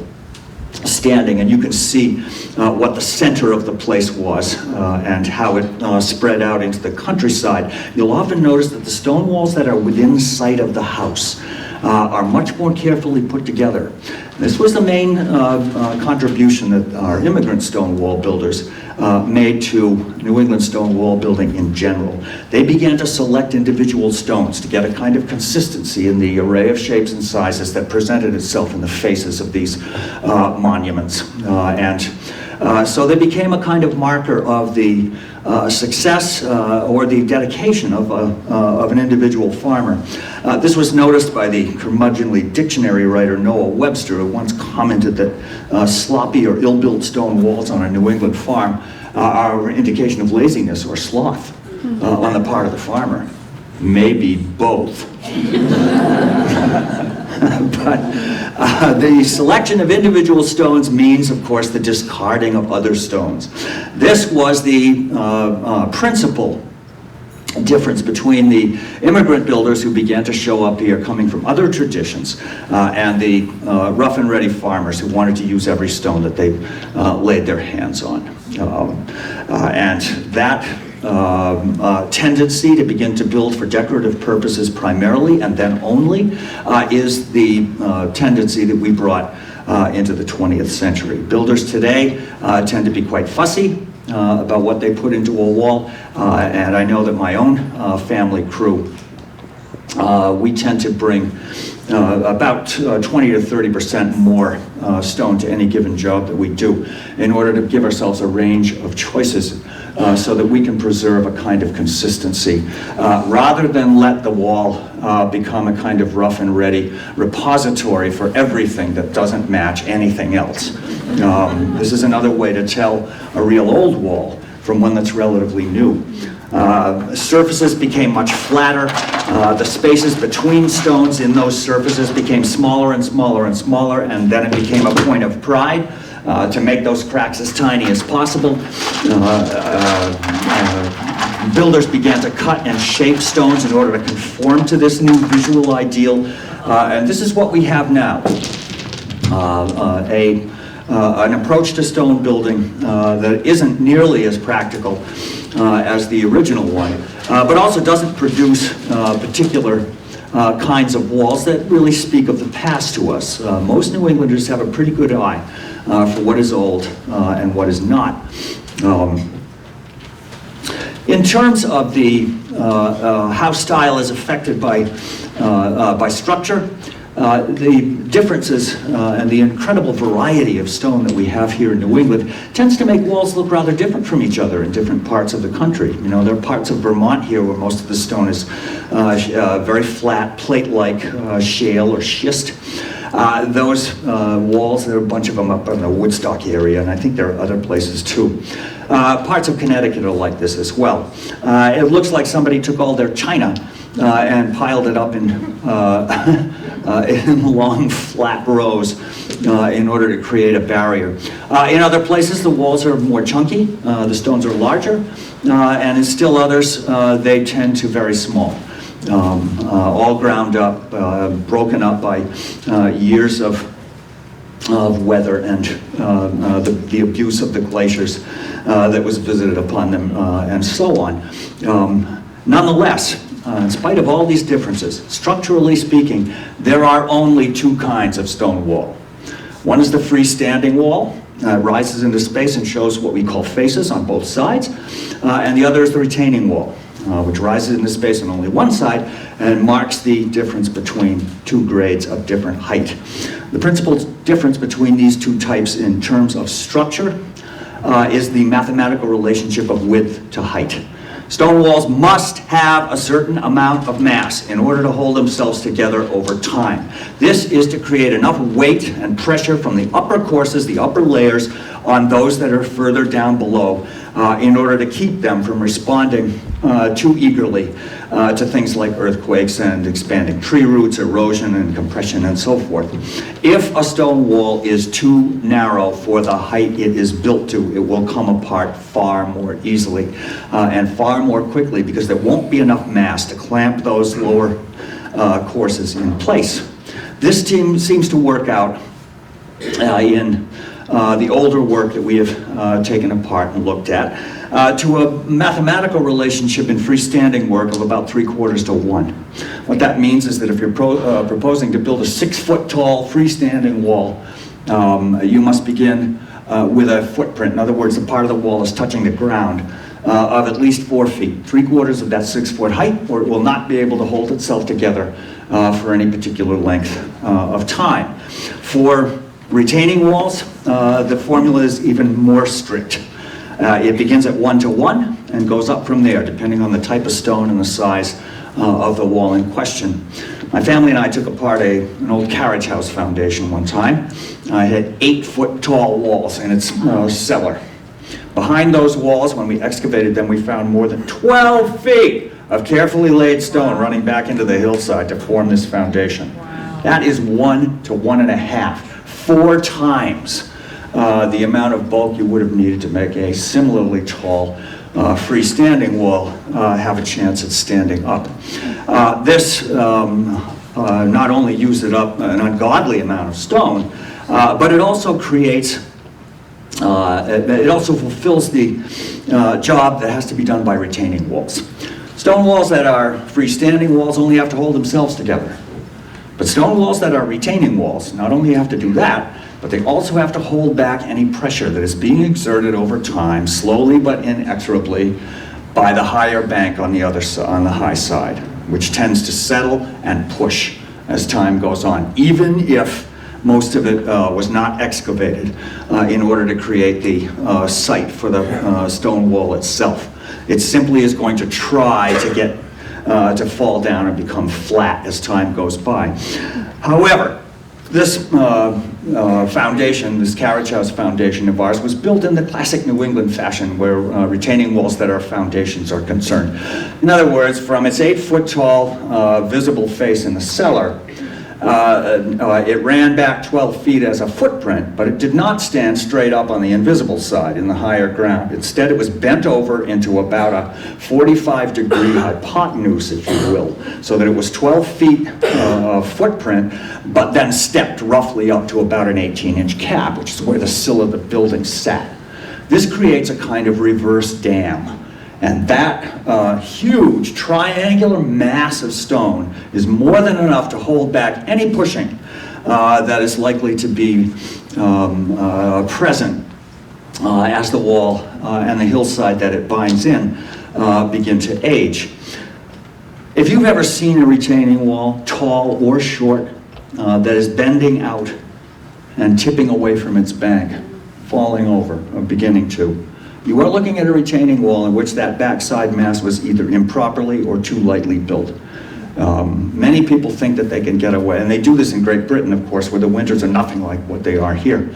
standing, and you can see what the center of the place was and how it spread out into the countryside, you'll often notice that the stone walls that are within sight of the house are much more carefully put together. This was the main contribution that our immigrant stone wall builders made to New England stone wall building in general. They began to select individual stones to get a kind of consistency in the array of shapes and sizes that presented itself in the faces of these monuments. So they became a kind of marker of the success or the dedication of an individual farmer. This was noticed by the curmudgeonly dictionary writer Noah Webster, who once commented that sloppy or ill-built stone walls on a New England farm are an indication of laziness or sloth on the part of the farmer. Maybe both. But the selection of individual stones means, of course, the discarding of other stones. This was the principal difference between the immigrant builders who began to show up here coming from other traditions and the rough and ready farmers who wanted to use every stone that they laid their hands on. And that tendency to begin to build for decorative purposes primarily and then only is the tendency that we brought into the 20th century. Builders today tend to be quite fussy about what they put into a wall, and I know that my own family crew, we tend to bring about 20 to 30% more stone to any given job that we do in order to give ourselves a range of choices so that we can preserve a kind of consistency rather than let the wall become a kind of rough and ready repository for everything that doesn't match anything else. This is another way to tell a real old wall from one that's relatively new. Surfaces became much flatter. The spaces between stones in those surfaces became smaller and smaller and smaller, and then it became a point of pride to make those cracks as tiny as possible. Builders began to cut and shape stones in order to conform to this new visual ideal, and this is what we have now. An approach to stone building that isn't nearly as practical as the original one, but also doesn't produce particular kinds of walls that really speak of the past to us. Most New Englanders have a pretty good eye for what is old and what is not. In terms of the how style is affected by structure, the differences and the incredible variety of stone that we have here in New England tends to make walls look rather different from each other in different parts of the country. You know, there are parts of Vermont here where most of the stone is very flat, plate-like shale or schist. Those walls, there are a bunch of them up in the Woodstock area, and I think there are other places too. Parts of Connecticut are like this as well. It looks like somebody took all their china and piled it up in long, flat rows in order to create a barrier. In other places, the walls are more chunky, the stones are larger, and in still others, they tend to very small. All ground up, broken up by years of weather and the abuse of the glaciers that was visited upon them, and so on. Nonetheless, in spite of all these differences, structurally speaking, there are only two kinds of stone wall. One is the freestanding wall, rises into space and shows what we call faces on both sides, and the other is the retaining wall. which rises into space on only one side and marks the difference between two grades of different height. The principal difference between these two types in terms of structure is the mathematical relationship of width to height. Stone walls must have a certain amount of mass in order to hold themselves together over time. This is to create enough weight and pressure from the upper courses, the upper layers, on those that are further down below in order to keep them from responding too eagerly to things like earthquakes and expanding tree roots, erosion and compression and so forth. If a stone wall is too narrow for the height it is built to, it will come apart far more easily and far more quickly because there won't be enough mass to clamp those lower courses in place. This seems to work out in the older work that we have taken apart and looked at to a mathematical relationship in freestanding work of about 3/4 to 1. What that means is that if you're proposing to build a 6-foot tall freestanding wall, you must begin with a footprint. In other words, the part of the wall is touching the ground of at least 4 feet, 3/4 of that 6-foot height, or it will not be able to hold itself together for any particular length of time. For retaining walls, the formula is even more strict. It begins at 1 to 1 and goes up from there, depending on the type of stone and the size of the wall in question. My family and I took apart an old carriage house foundation one time. I had 8-foot tall walls in its cellar. Behind those walls, when we excavated them, we found more than 12 feet of carefully laid stone running back into the hillside to form this foundation. Wow. That is 1 to 1.5, 4 times the amount of bulk you would have needed to make a similarly tall freestanding wall have a chance at standing up. This not only uses up an ungodly amount of stone, but it also creates, it also fulfills the job that has to be done by retaining walls. Stone walls that are freestanding walls only have to hold themselves together. But stone walls that are retaining walls not only have to do that, but they also have to hold back any pressure that is being exerted over time, slowly but inexorably, by the higher bank on the on the high side, which tends to settle and push as time goes on, even if most of it was not excavated in order to create the site for the stone wall itself. It simply is going to try to get to fall down and become flat as time goes by. However, this foundation, this carriage house foundation of ours, was built in the classic New England fashion where retaining walls that are foundations are concerned. In other words, from its 8-foot tall visible face in the cellar, it ran back 12 feet as a footprint, but it did not stand straight up on the invisible side in the higher ground. Instead, it was bent over into about a 45-degree hypotenuse, if you will, so that it was 12 feet footprint, but then stepped roughly up to about an 18-inch cap, which is where the sill of the building sat. This creates a kind of reverse dam. And that huge triangular mass of stone is more than enough to hold back any pushing that is likely to be present as the wall and the hillside that it binds in begin to age. If you've ever seen a retaining wall, tall or short, that is bending out and tipping away from its bank, falling over, or beginning to, you are looking at a retaining wall in which that backside mass was either improperly or too lightly built. Many people think that they can get away, and they do this in Great Britain, of course, where the winters are nothing like what they are here.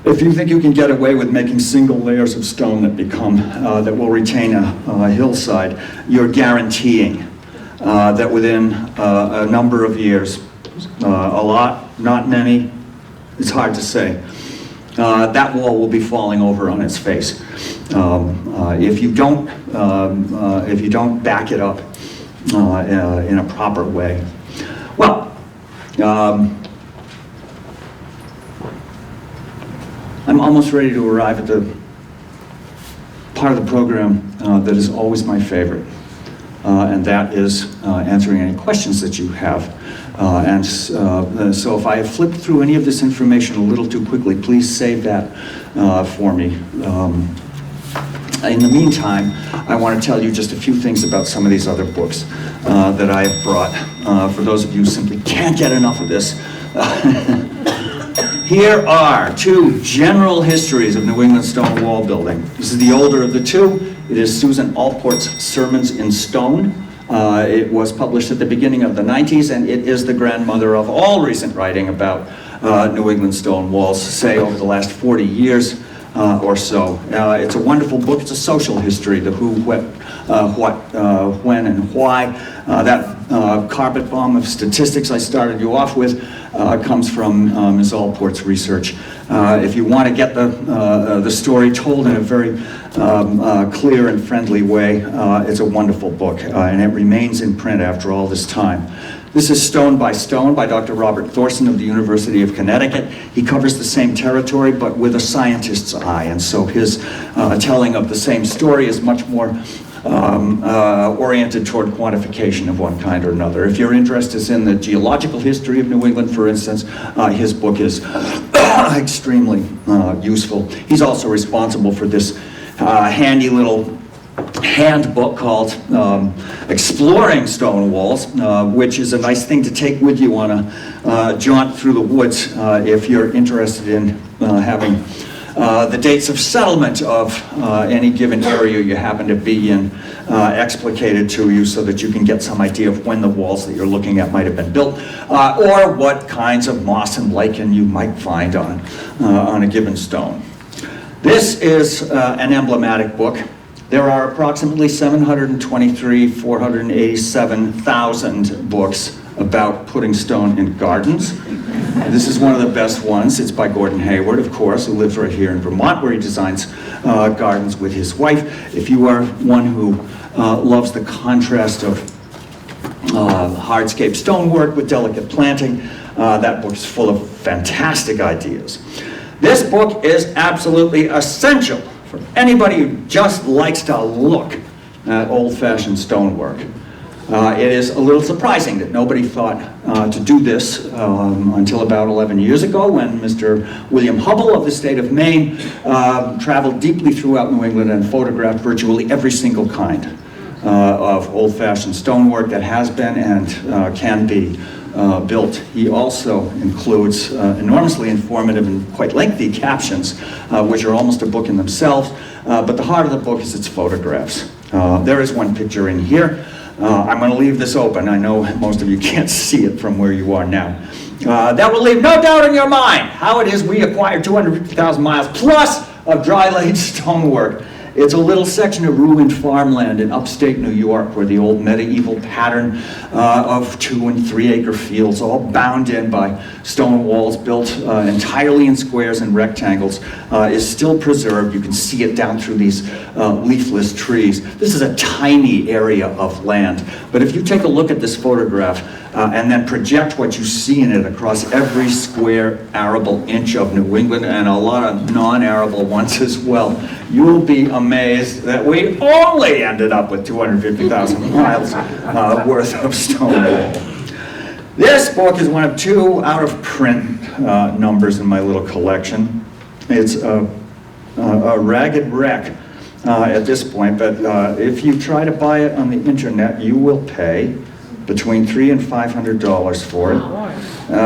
If you think you can get away with making single layers of stone that will retain a hillside, you're guaranteeing that within a number of years, a lot, not many, it's hard to say, that wall will be falling over on its face if you don't back it up in a proper way. Well, I'm almost ready to arrive at the part of the program that is always my favorite, and that is answering any questions that you have. So if I have flipped through any of this information a little too quickly, please save that for me. In the meantime, I want to tell you just a few things about some of these other books that I have brought. For those of you who simply can't get enough of this, here are two general histories of New England stone wall building. This is the older of the two. It is Susan Allport's Sermons in Stone. It was published at the beginning of the 90s, and it is the grandmother of all recent writing about New England stone walls, say over the last 40 years. Or so. It's a wonderful book. It's a social history, the who, what, when, and why. That carpet bomb of statistics I started you off with comes from Ms. Allport's research. If you want to get the story told in a very clear and friendly way, it's a wonderful book, and it remains in print after all this time. This is Stone by Stone by Dr. Robert Thorson of the University of Connecticut. He covers the same territory, but with a scientist's eye, and so his telling of the same story is much more oriented toward quantification of one kind or another. If your interest is in the geological history of New England, for instance, his book is extremely useful. He's also responsible for this handy little handbook called Exploring Stone Walls, which is a nice thing to take with you on a jaunt through the woods if you're interested in having the dates of settlement of any given area you happen to be in explicated to you so that you can get some idea of when the walls that you're looking at might have been built, or what kinds of moss and lichen you might find on a given stone. This is an emblematic book. There are approximately 487,000 books about putting stone in gardens. This is one of the best ones. It's by Gordon Hayward, of course, who lives right here in Vermont, where he designs gardens with his wife. If you are one who loves the contrast of hardscape stonework with delicate planting, that book is full of fantastic ideas. This book is absolutely essential for anybody who just likes to look at old-fashioned stonework. It is a little surprising that nobody thought to do this until about 11 years ago, when Mr. William Hubble of the state of Maine traveled deeply throughout New England and photographed virtually every single kind of old-fashioned stonework that has been and can be built. He also includes enormously informative and quite lengthy captions, which are almost a book in themselves, but the heart of the book is its photographs. There is one picture in here. I'm going to leave this open. I know most of you can't see it from where you are now. That will leave no doubt in your mind how it is we acquired 250,000 miles plus of dry-laid stonework. It's a little section of ruined farmland in upstate New York, where the old medieval pattern of 2- and 3-acre fields, all bound in by stone walls built entirely in squares and rectangles, is still preserved. You can see it down through these leafless trees. This is a tiny area of land, but if you take a look at this photograph and then project what you see in it across every square arable inch of New England and a lot of non-arable ones as well, you'll be amazed that we only ended up with 250,000 miles worth of stone wall. This book is one of 2 out-of-print numbers in my little collection. It's a ragged wreck at this point, but if you try to buy it on the internet, you will pay between $300 and $500 for it,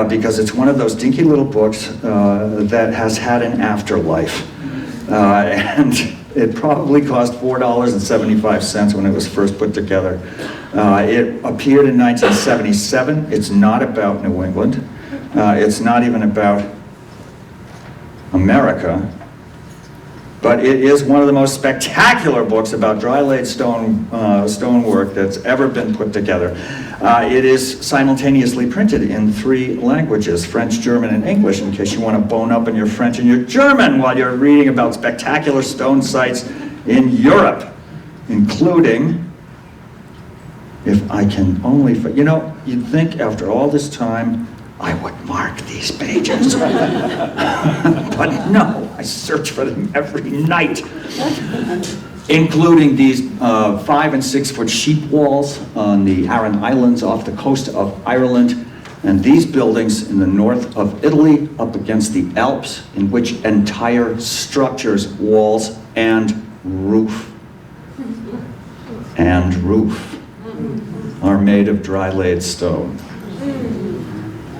because it's one of those dinky little books that has had an afterlife. And it probably cost $4.75 when it was first put together. It appeared in 1977. It's not about New England. It's not even about America. But it is one of the most spectacular books about dry-laid stonework that's ever been put together. It is simultaneously printed in 3 languages, French, German, and English, in case you want to bone up in your French and your German while you're reading about spectacular stone sites in Europe, including, if I can only, you know, you'd think after all this time, I would mark these pages. But no, I search for them every night. Including these 5- and 6-foot sheep walls on the Aran Islands off the coast of Ireland, and these buildings in the north of Italy up against the Alps, in which entire structures, walls, and roof and roof are made of dry-laid stone.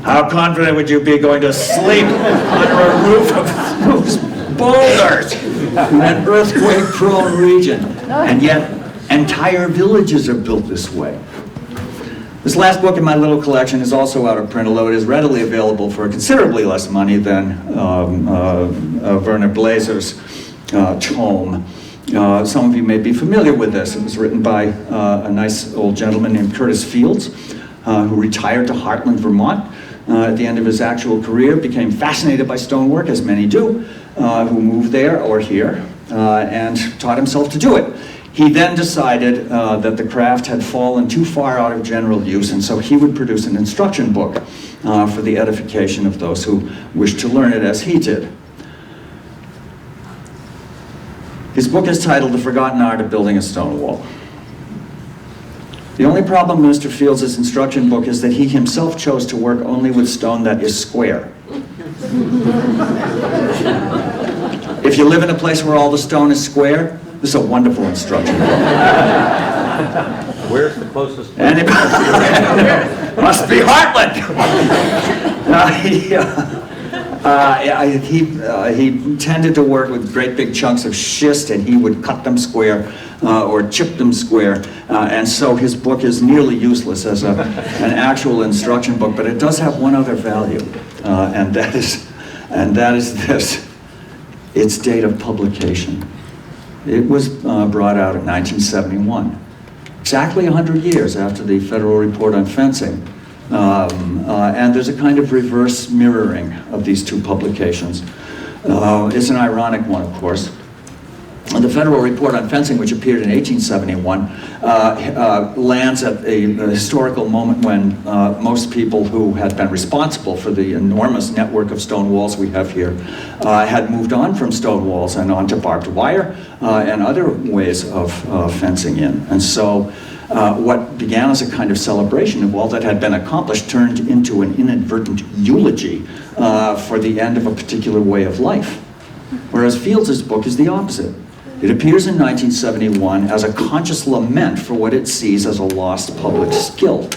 How confident would you be going to sleep under a roof of loose boulders in an earthquake-prone region? And yet, entire villages are built this way. This last book in my little collection is also out of print, although it is readily available for considerably less money than Werner Blazer's tome. Some of you may be familiar with this. It was written by a nice old gentleman named Curtis Fields, who retired to Heartland, Vermont. At the end of his actual career, became fascinated by stonework, as many do, who moved there or here, and taught himself to do it. He then decided that the craft had fallen too far out of general use, and so he would produce an instruction book for the edification of those who wished to learn it as he did. His book is titled The Forgotten Art of Building a Stone Wall. The only problem with Mr. Fields' instruction book is that he himself chose to work only with stone that is square. If you live in a place where all the stone is square, this is a wonderful instruction book.
Where's the closest?
And it must be Heartland. He tended to work with great big chunks of schist, and he would cut them square or chip them square, and so his book is nearly useless as an actual instruction book, but it does have one other value, and that is this: its date of publication. It was brought out in 1971, exactly 100 years after the Federal Report on Fencing. And there's a kind of reverse mirroring of these two publications. It's an ironic one, of course. The Federal Report on Fencing, which appeared in 1871, lands at a historical moment when most people who had been responsible for the enormous network of stone walls we have here had moved on from stone walls and onto barbed wire and other ways of fencing in. And so what began as a kind of celebration of all that had been accomplished turned into an inadvertent eulogy for the end of a particular way of life. Whereas Fields' book is the opposite. It appears in 1971 as a conscious lament for what it sees as a lost public skill.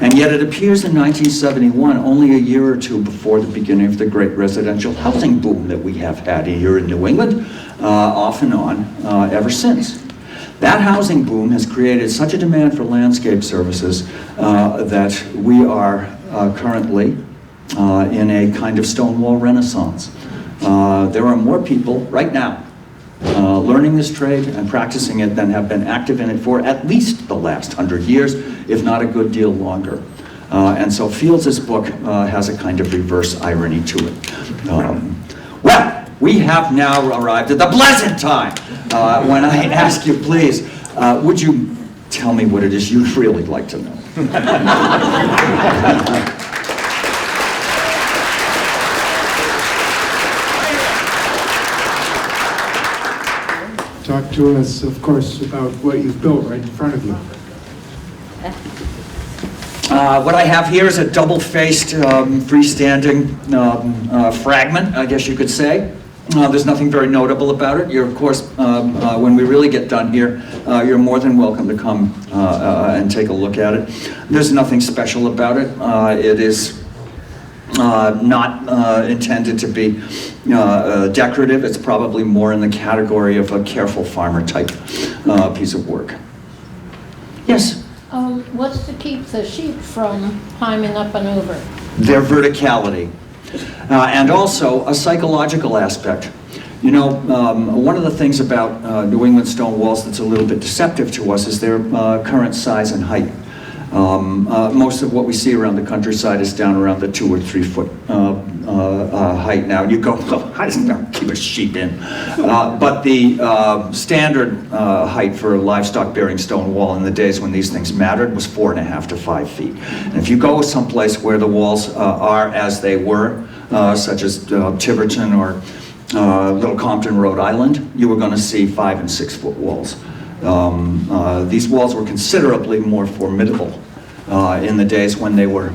And yet it appears in 1971, only a year or two before the beginning of the great residential housing boom that we have had here in New England, off and on, ever since. That housing boom has created such a demand for landscape services that we are currently in a kind of Stonewall renaissance. There are more people right now learning this trade and practicing it than have been active in it for at least the last 100 years, if not a good deal longer. And so Fields' book has a kind of reverse irony to it. Well, we have now arrived at the pleasant time when I ask you, please, would you tell me what it is you'd really like to know?
Talk to us, of course, about what you've built right in front of you.
What I have here is a double-faced, freestanding fragment, I guess you could say. There's nothing very notable about it. You're, of course, when we really get done here, you're more than welcome to come and take a look at it. There's nothing special about it. It is not intended to be decorative. It's probably more in the category of a careful farmer type piece of work. Yes?
What's to keep the sheep from climbing up and over?
Their verticality. And also a psychological aspect. You know, one of the things about New England stone walls that's a little bit deceptive to us is their current size and height. Most of what we see around the countryside is down around the 2 or 3 foot height now. And you go, oh, how does that keep a sheep in? But the standard height for a livestock-bearing stone wall in the days when these things mattered was 4.5 to 5 feet. And if you go someplace where the walls are as they were, such as Tiverton or Little Compton, Rhode Island, you were going to see 5 and 6 foot walls. These walls were considerably more formidable in the days when they were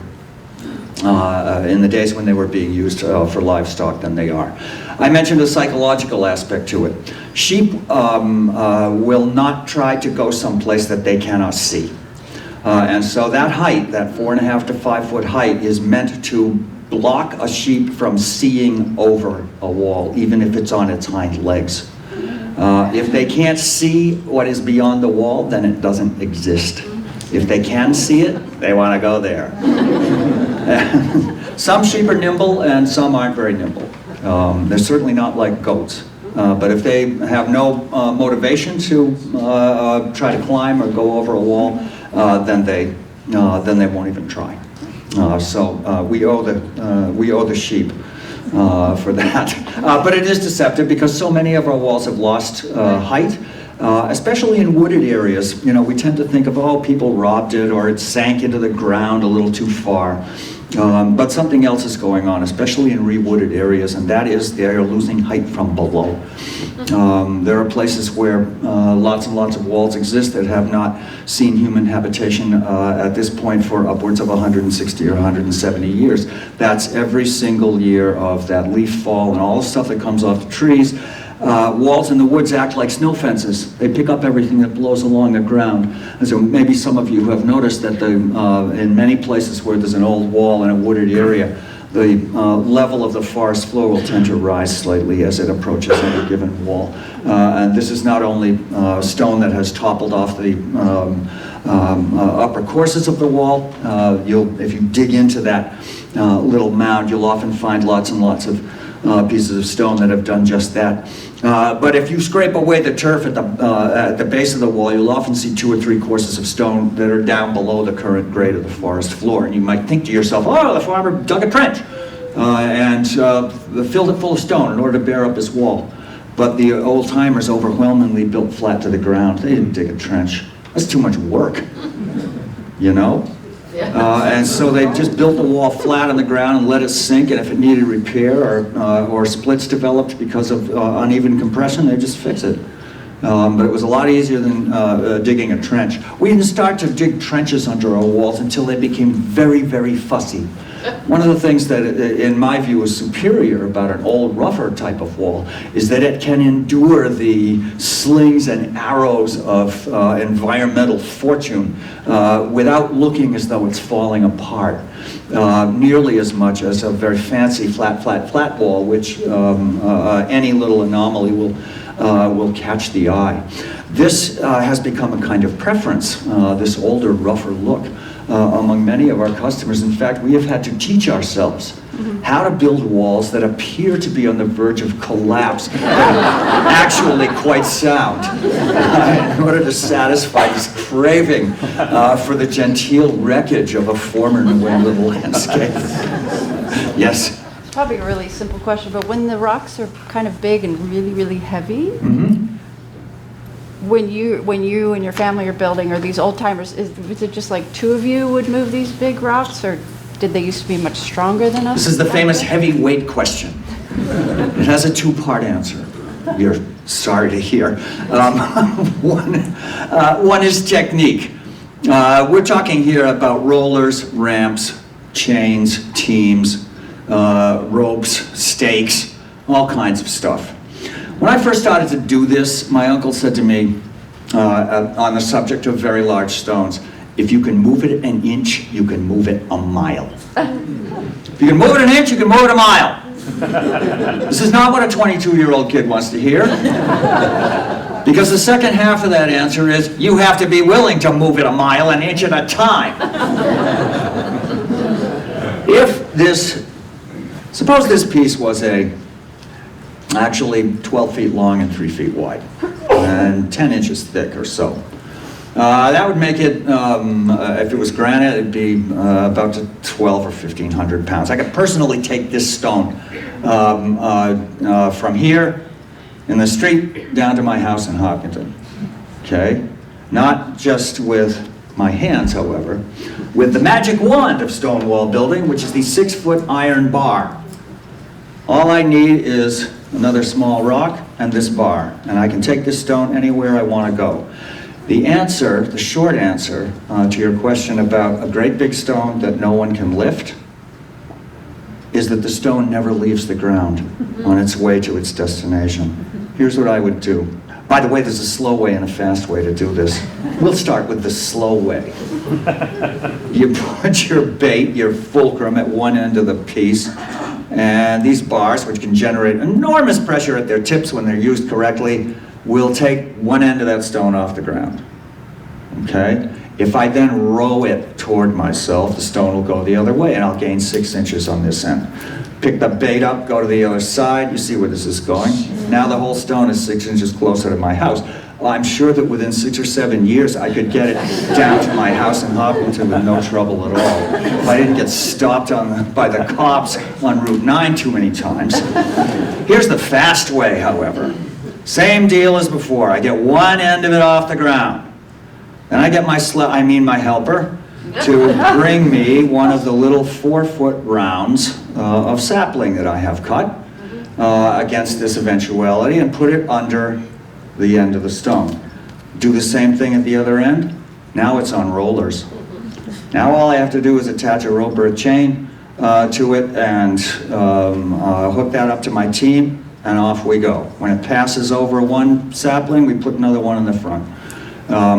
being used for livestock than they are. I mentioned a psychological aspect to it. Sheep will not try to go someplace that they cannot see. And so that height, that 4.5 to 5 foot height, is meant to block a sheep from seeing over a wall, even if it's on its hind legs. If they can't see what is beyond the wall, then it doesn't exist. If they can see it, they want to go there. Some sheep are nimble and some aren't very nimble. They're certainly not like goats. But if they have no motivation to try to climb or go over a wall, then they won't even try. So we owe the sheep for that. But it is deceptive because so many of our walls have lost height, especially in wooded areas. You know, we tend to think of, oh, people robbed it or it sank into the ground a little too far. But something else is going on, especially in re-wooded areas, and that is they are losing height from below. There are places where lots and lots of walls exist that have not seen human habitation at this point for upwards of 160 or 170 years. That's every single year of that leaf fall and all the stuff that comes off the trees. Walls in the woods act like snow fences. They pick up everything that blows along the ground. And so maybe some of you have noticed that in many places where there's an old wall in a wooded area, the level of the forest floor will tend to rise slightly as it approaches any given wall. And this is not only stone that has toppled off the upper courses of the wall. If you dig into that little mound, you'll often find lots and lots of pieces of stone that have done just that. But if you scrape away the turf at the base of the wall, you'll often see 2 or 3 courses of stone that are down below the current grade of the forest floor. And you might think to yourself, oh, the farmer dug a trench and filled it full of stone in order to bear up his wall. But the old-timers overwhelmingly built flat to the ground. They didn't dig a trench. That's too much work, you know? And so they just built the wall flat on the ground and let it sink, and if it needed repair or splits developed because of uneven compression, they just fix it. But it was a lot easier than digging a trench. We didn't start to dig trenches under our walls until they became very, very fussy. One of the things that, in my view, is superior about an old, rougher type of wall is that it can endure the slings and arrows of environmental fortune without looking as though it's falling apart, nearly as much as a very fancy flat wall, which any little anomaly will catch the eye. This has become a kind of preference, this older, rougher look. Among many of our customers. In fact, we have had to teach ourselves how to build walls that appear to be on the verge of collapse, but are actually quite sound, in order to satisfy this craving for the genteel wreckage of a former New England landscape. Yes?
It's probably a really simple question, but when the rocks are kind of big and really, really heavy, when you and your family are building, or these old timers, is it just like 2 of you would move these big rocks, or did they used to be much stronger than us?
This is the famous heavyweight question. It has a 2-part answer. You're sorry to hear. One is technique. We're talking here about rollers, ramps, chains, teams, ropes, stakes, all kinds of stuff. When I first started to do this, my uncle said to me, on the subject of very large stones, if you can move it an inch, you can move it a mile. If you can move it an inch, you can move it a mile. This is not what a 22-year-old kid wants to hear. Because the second half of that answer is, you have to be willing to move it a mile, an inch at a time. Suppose this piece was actually 12 feet long and 3 feet wide, and 10 inches thick or so. That would make it, if it was granite, it'd be about 12 or 1,500 pounds. I could personally take this stone from here in the street down to my house in Hopkinton. Okay? Not just with my hands, however, with the magic wand of stone wall building, which is the 6-foot iron bar. All I need is another small rock and this bar, and I can take this stone anywhere I want to go. The answer, the short answer to your question about a great big stone that no one can lift, is that the stone never leaves the ground on its way to its destination. here's what I would do. By the way, there's a slow way and a fast way to do this. We'll start with the slow way. You put your bait, your fulcrum, at one end of the piece, and these bars, which can generate enormous pressure at their tips when they're used correctly, will take one end of that stone off the ground. Okay? If I then row it toward myself, the stone will go the other way, and I'll gain 6 inches on this end. Pick the bait up, go to the other side. You see where this is going? Now the whole stone is 6 inches closer to my house. Well, I'm sure that within 6 or 7 years I could get it down to my house in Hopkinton with no trouble at all. If I didn't get stopped by the cops on Route 9 too many times. Here's the fast way, however. Same deal as before. I get one end of it off the ground. Then I get my helper, to bring me one of the little 4-foot rounds of sapling that I have cut against this eventuality and put it under the end of the stone. Do the same thing at the other end. Now it's on rollers. Now all I have to do is attach a rope or a chain to it and hook that up to my team, and off we go. When it passes over one sapling, we put another one in the front.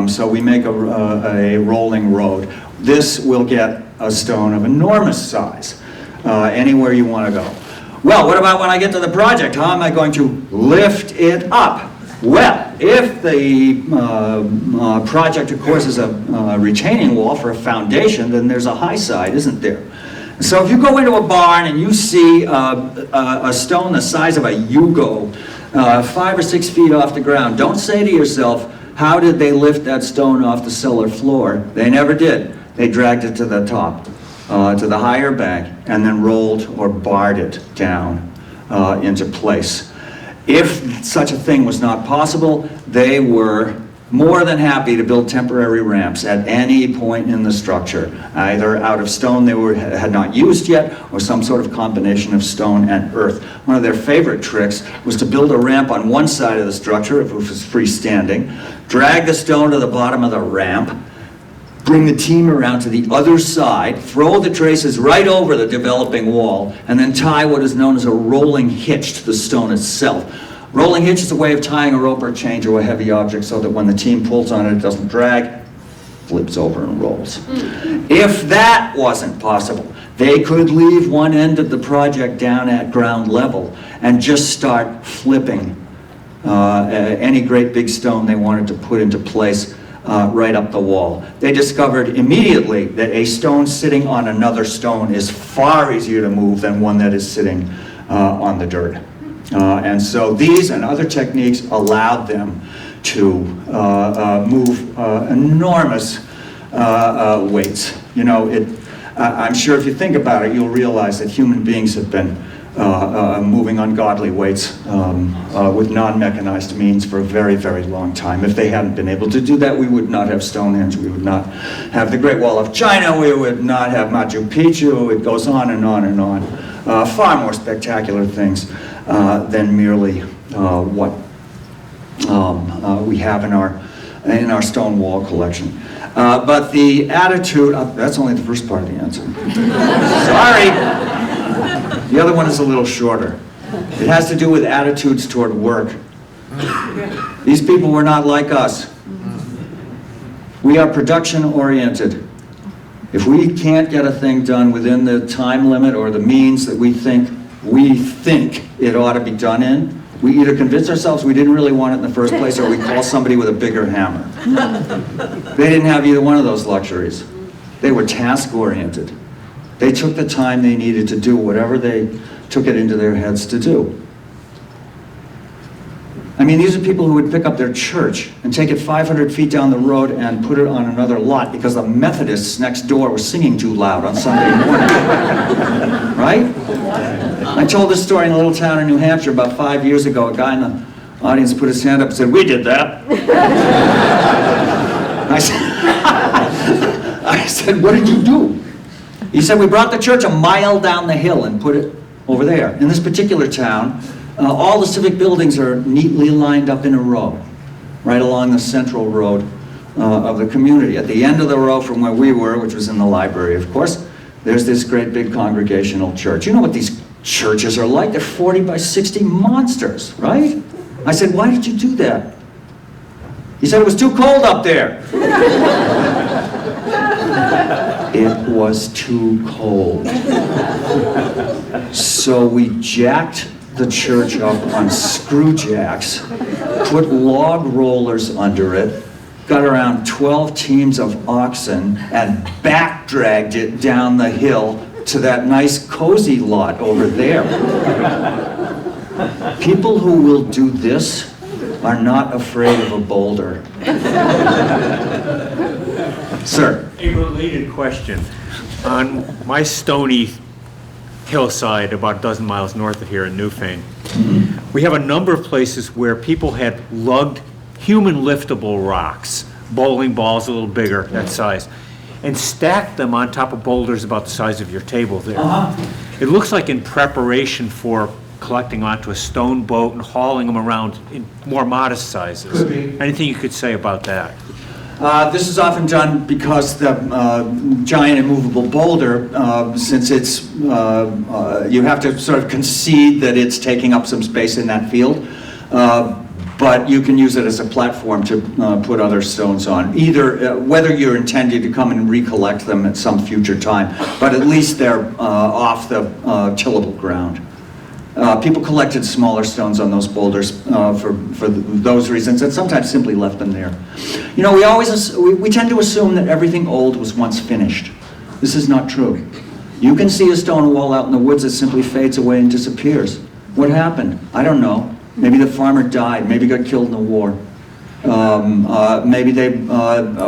So we make a rolling road. This will get a stone of enormous size anywhere you want to go. Well, what about when I get to the project? How am I going to lift it up? Well, if the project, of course, is a retaining wall for a foundation, then there's a high side, isn't there? So if you go into a barn and you see a stone the size of a Yugo, 5 or 6 feet off the ground, don't say to yourself, how did they lift that stone off the cellar floor? They never did. They dragged it to the top, to the higher bank, and then rolled or barred it down into place. If such a thing was not possible, they were more than happy to build temporary ramps at any point in the structure, either out of stone they had not used yet, or some sort of combination of stone and earth. One of their favorite tricks was to build a ramp on one side of the structure, if it was freestanding, drag the stone to the bottom of the ramp, bring the team around to the other side, throw the traces right over the developing wall, and then tie what is known as a rolling hitch to the stone itself. Rolling hitch is a way of tying a rope or chain to a heavy object so that when the team pulls on it, it doesn't drag, flips over and rolls. If that wasn't possible, they could leave one end of the project down at ground level and just start flipping any great big stone they wanted to put into place right up the wall. They discovered immediately that a stone sitting on another stone is far easier to move than one that is sitting on the dirt. And so these and other techniques allowed them to move enormous weights. You know, I'm sure if you think about it, you'll realize that human beings have been moving ungodly weights with non-mechanized means for a very, very long time. If they hadn't been able to do that, we would not have Stonehenge, we would not have the Great Wall of China, we would not have Machu Picchu, it goes on and on and on. Far more spectacular things than merely what we have in our stone wall collection. But the attitude, that's only the first part of the answer. Sorry. The other one is a little shorter. It has to do with attitudes toward work. These people were not like us. We are production oriented. If we can't get a thing done within the time limit or the means that we think it ought to be done in, we either convince ourselves we didn't really want it in the first place or we call somebody with a bigger hammer. They didn't have either one of those luxuries. They were task-oriented. They took the time they needed to do whatever they took it into their heads to do. I mean, these are people who would pick up their church and take it 500 feet down the road and put it on another lot because the Methodists next door were singing too loud on Sunday morning. Right? I told this story in a little town in New Hampshire about 5 years ago. A guy in the audience put his hand up and said, "We did that." I said, "What did you do?" He said, "We brought the church a mile down the hill and put it over there." In this particular town, all the civic buildings are neatly lined up in a row, right along the central road of the community. At the end of the row from where we were, which was in the library, of course, there's this great big congregational church. You know what these churches are like? They're 40 by 60 monsters, right? I said, "Why did you do that?" He said, "It was too cold up there." It was too cold. So we jacked the church up on screw jacks, put log rollers under it, got around 12 teams of oxen, and back dragged it down the hill to that nice cozy lot over there. People who will do this are not afraid of a boulder. Sir.
A related question. On my stony hillside about a dozen miles north of here in Newfane, we have a number of places where people had lugged human liftable rocks, bowling balls a little bigger, that size, and stacked them on top of boulders about the size of your table there. It looks like in preparation for collecting onto a stone boat and hauling them around in more modest sizes.
Could be.
Anything you could say about that?
This is often done because the giant immovable boulder, since it's, you have to sort of concede that it's taking up some space in that field, but you can use it as a platform to put other stones on. Either, whether you're intending to come and recollect them at some future time, but at least they're off the tillable ground. People collected smaller stones on those boulders for those reasons, and sometimes simply left them there. You know, we tend to assume that everything old was once finished. This is not true. You can see a stone wall out in the woods that simply fades away and disappears. What happened? I don't know. Maybe the farmer died. Maybe got killed in the war. Maybe they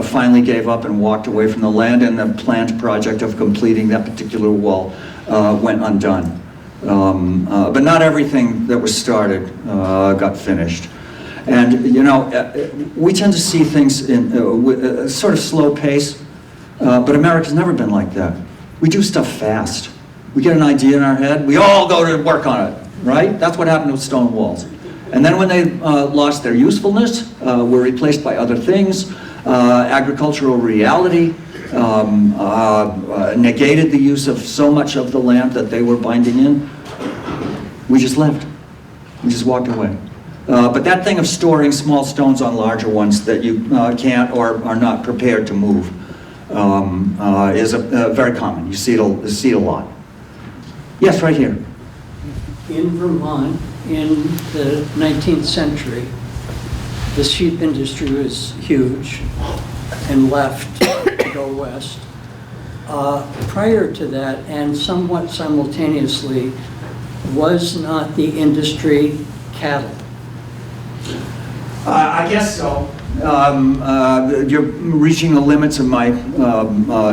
finally gave up and walked away from the land, and the planned project of completing that particular wall went undone. But not everything that was started got finished. And, you know, we tend to see things in a sort of slow pace, but America's never been like that. We do stuff fast. We get an idea in our head, we all go to work on it, right? That's what happened with stone walls. And then when they lost their usefulness, were replaced by other things, agricultural reality, negated the use of so much of the land that they were binding in, we just left. We just walked away. But that thing of storing small stones on larger ones that you can't or are not prepared to move is very common. You see it a lot. Yes, right here.
In Vermont, in the 19th century, the sheep industry was huge and left to go west. Prior to that, and somewhat simultaneously, was not the industry cattle?
I guess so. You're reaching the limits of my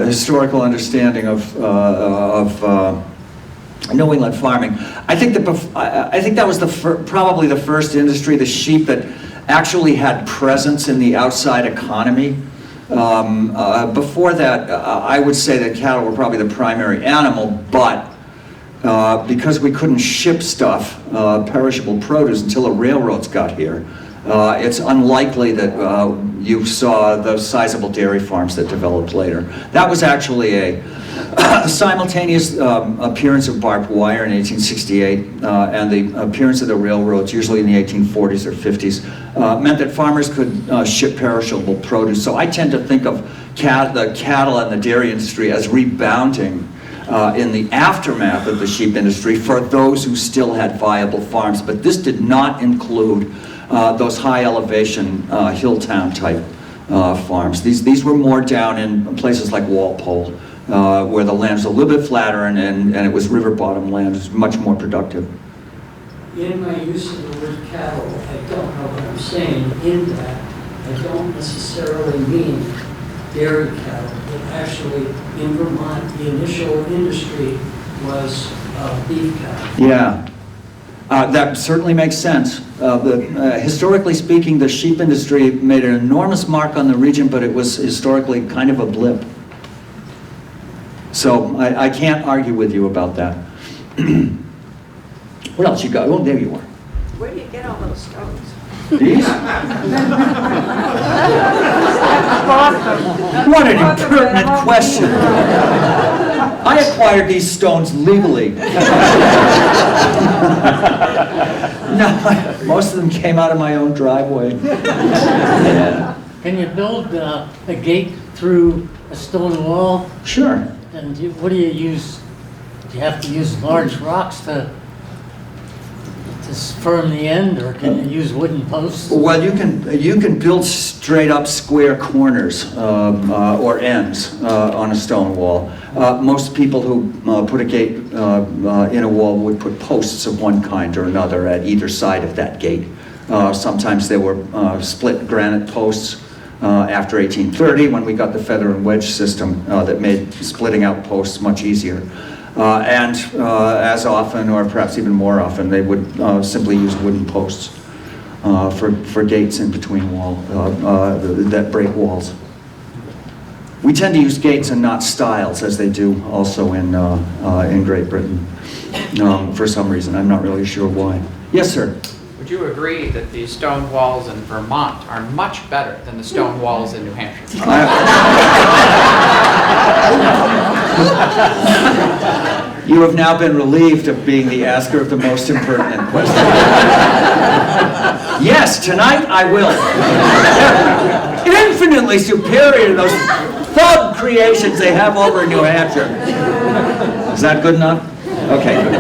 historical understanding of New England farming. I think that was probably the first industry, the sheep, that actually had presence in the outside economy. Before that, I would say that cattle were probably the primary animal, but because we couldn't ship stuff, perishable produce, until the railroads got here, it's unlikely that you saw those sizable dairy farms that developed later. That was actually a simultaneous appearance of barbed wire in 1868 and the appearance of the railroads, usually in the 1840s or 50s, meant that farmers could ship perishable produce. So I tend to think of the cattle and the dairy industry as rebounding in the aftermath of the sheep industry for those who still had viable farms. But this did not include those high elevation hill town type farms. These were more down in places like Walpole, where the land was a little bit flatter and it was river bottom land. It was much more productive.
In my use of the word cattle, I don't know what I'm saying in that. I don't necessarily mean dairy cattle, but actually in Vermont, the initial industry was beef cattle.
Yeah. That certainly makes sense. Historically speaking, the sheep industry made an enormous mark on the region, but it was historically kind of a blip. So I can't argue with you about that. What else you got? Oh, there you are.
Where do you get all those stones?
These? What an impertinent question. I acquired these stones legally. No, most of them came out of my own driveway. Yeah.
Can you build a gate through a stone wall?
Sure.
And what do you use? Do you have to use large rocks to firm the end, or can you use wooden posts?
Well, you can build straight up square corners or ends on a stone wall. Most people who put a gate in a wall would put posts of one kind or another at either side of that gate. Sometimes there were split granite posts after 1830 when we got the feather and wedge system that made splitting out posts much easier. And as often, or perhaps even more often, they would simply use wooden posts for gates in between that break walls. We tend to use gates and not stiles, as they do also in Great Britain, for some reason. I'm not really sure why. Yes, sir?
Would you agree that the stone walls in Vermont are much better than the stone walls in New Hampshire?
You have now been relieved of being the asker of the most impertinent question. Yes, tonight I will. Infinitely superior to those thug creations they have over in New Hampshire. Is that good enough? Okay, good.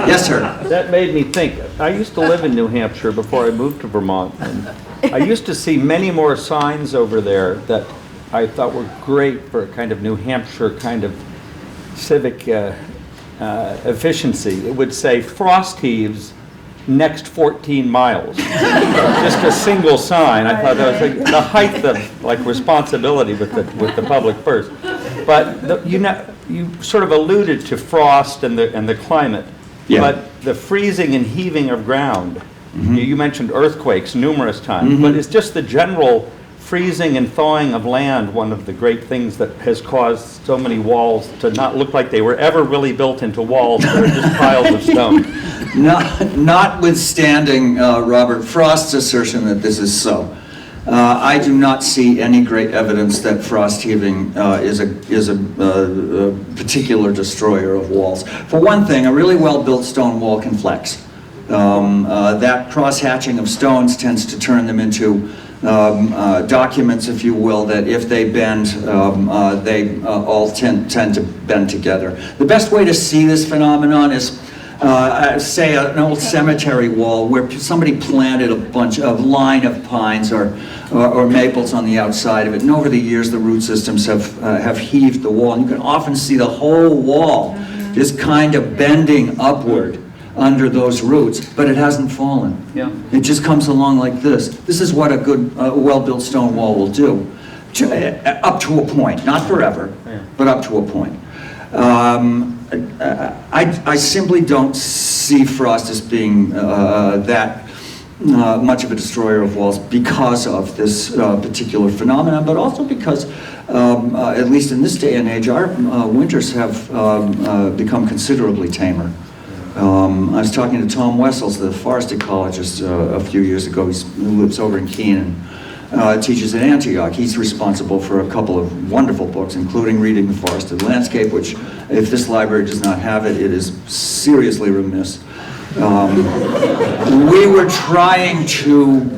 Yes, sir.
That made me think. I used to live in New Hampshire before I moved to Vermont, and I used to see many more signs over there that I thought were great for a kind of New Hampshire kind of civic efficiency. It would say frost heaves next 14 miles. Just a single sign. I thought that was like the height of like responsibility with the public purse. But you sort of alluded to frost and the climate.
Yeah.
But the freezing and heaving of ground.
Mm-hmm.
You mentioned earthquakes numerous times,
Mm-hmm.
but it's just the general freezing and thawing of land one of the great things that has caused so many walls to not look like they were ever really built into walls. They're just piles of stone.
Notwithstanding Robert Frost's assertion that this is so, I do not see any great evidence that frost heaving is a particular destroyer of walls. For one thing, a really well-built stone wall can flex. That cross-hatching of stones tends to turn them into documents, if you will, that if they bend, they all tend to bend together. The best way to see this phenomenon is, say, an old cemetery wall where somebody planted a bunch of line of pines or maples on the outside of it, and over the years the root systems have heaved the wall, and you can often see the whole wall just kind of bending upward under those roots, but it hasn't fallen.
Yeah.
It just comes along like this. This is what a good, well-built stone wall will do, up to a point, not forever, but up to a point. I simply don't see frost as being that much of a destroyer of walls because of this particular phenomenon, but also because, at least in this day and age, our winters have become considerably tamer. I was talking to Tom Wessels, the forest ecologist, a few years ago. He lives over in Keene and teaches at Antioch. He's responsible for a couple of wonderful books, including Reading the Forested Landscape, which, if this library does not have it, it is seriously remiss. We were trying to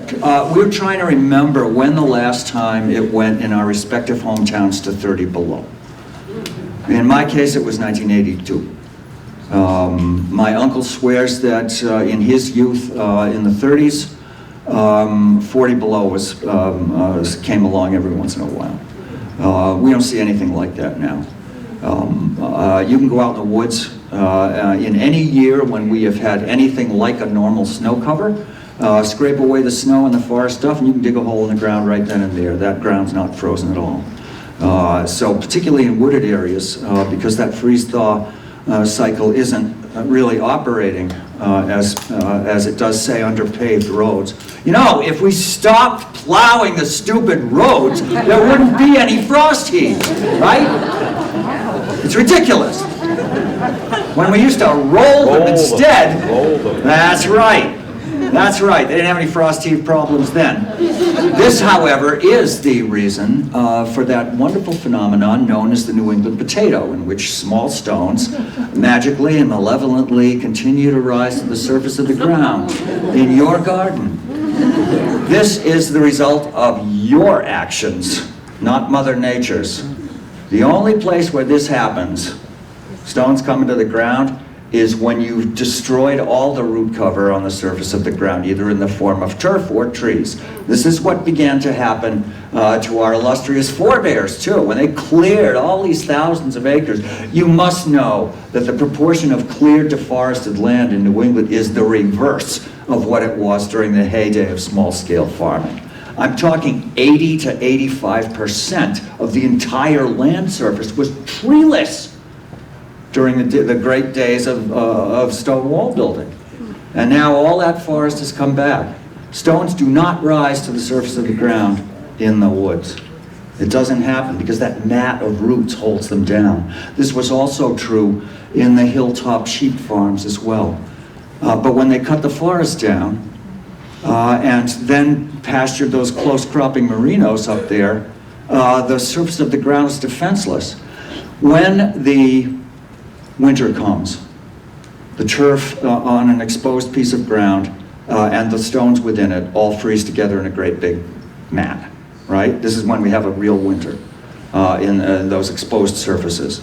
remember when the last time it went in our respective hometowns to 30 below. In my case, it was 1982. My uncle swears that in his youth, in the 30s, 40 below came along every once in a while. We don't see anything like that now. You can go out in the woods in any year when we have had anything like a normal snow cover, scrape away the snow and the forest stuff, and you can dig a hole in the ground right then and there. That ground's not frozen at all. So particularly in wooded areas, because that freeze-thaw cycle isn't really operating as it does, say, under paved roads. You know, if we stopped plowing the stupid roads, there wouldn't be any frost heave, right? It's ridiculous. When we used to roll them instead, that's right. That's right, they didn't have any frost heave problems then. This, however, is the reason for that wonderful phenomenon known as the New England potato, in which small stones magically and malevolently continue to rise to the surface of the ground in your garden. This is the result of your actions, not Mother Nature's. The only place where this happens, stones coming to the ground, is when you've destroyed all the root cover on the surface of the ground, either in the form of turf or trees. This is what began to happen to our illustrious forebears, too, when they cleared all these thousands of acres. You must know that the proportion of cleared to forested land in New England is the reverse of what it was during the heyday of small-scale farming. I'm talking 80 to 85% of the entire land surface was treeless during the great days of stone wall building. And now all that forest has come back. Stones do not rise to the surface of the ground in the woods. It doesn't happen because that mat of roots holds them down. This was also true in the hilltop sheep farms as well. But when they cut the forest down and then pastured those close cropping merinos up there, the surface of the ground is defenseless. When the winter comes, the turf on an exposed piece of ground and the stones within it all freeze together in a great big mat, right? This is when we have a real winter in those exposed surfaces.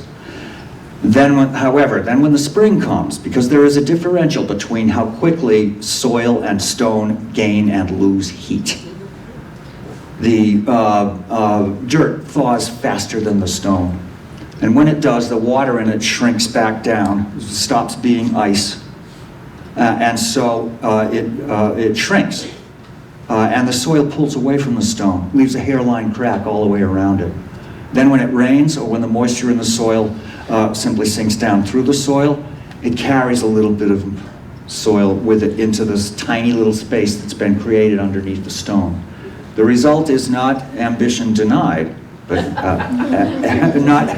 Then, when the spring comes, because there is a differential between how quickly soil and stone gain and lose heat. The dirt thaws faster than the stone. And when it does, the water in it shrinks back down, stops being ice, and so it shrinks. And the soil pulls away from the stone, leaves a hairline crack all the way around it. Then when it rains, or when the moisture in the soil simply sinks down through the soil, it carries a little bit of soil with it into this tiny little space that's been created underneath the stone. The result is not ambition denied, but not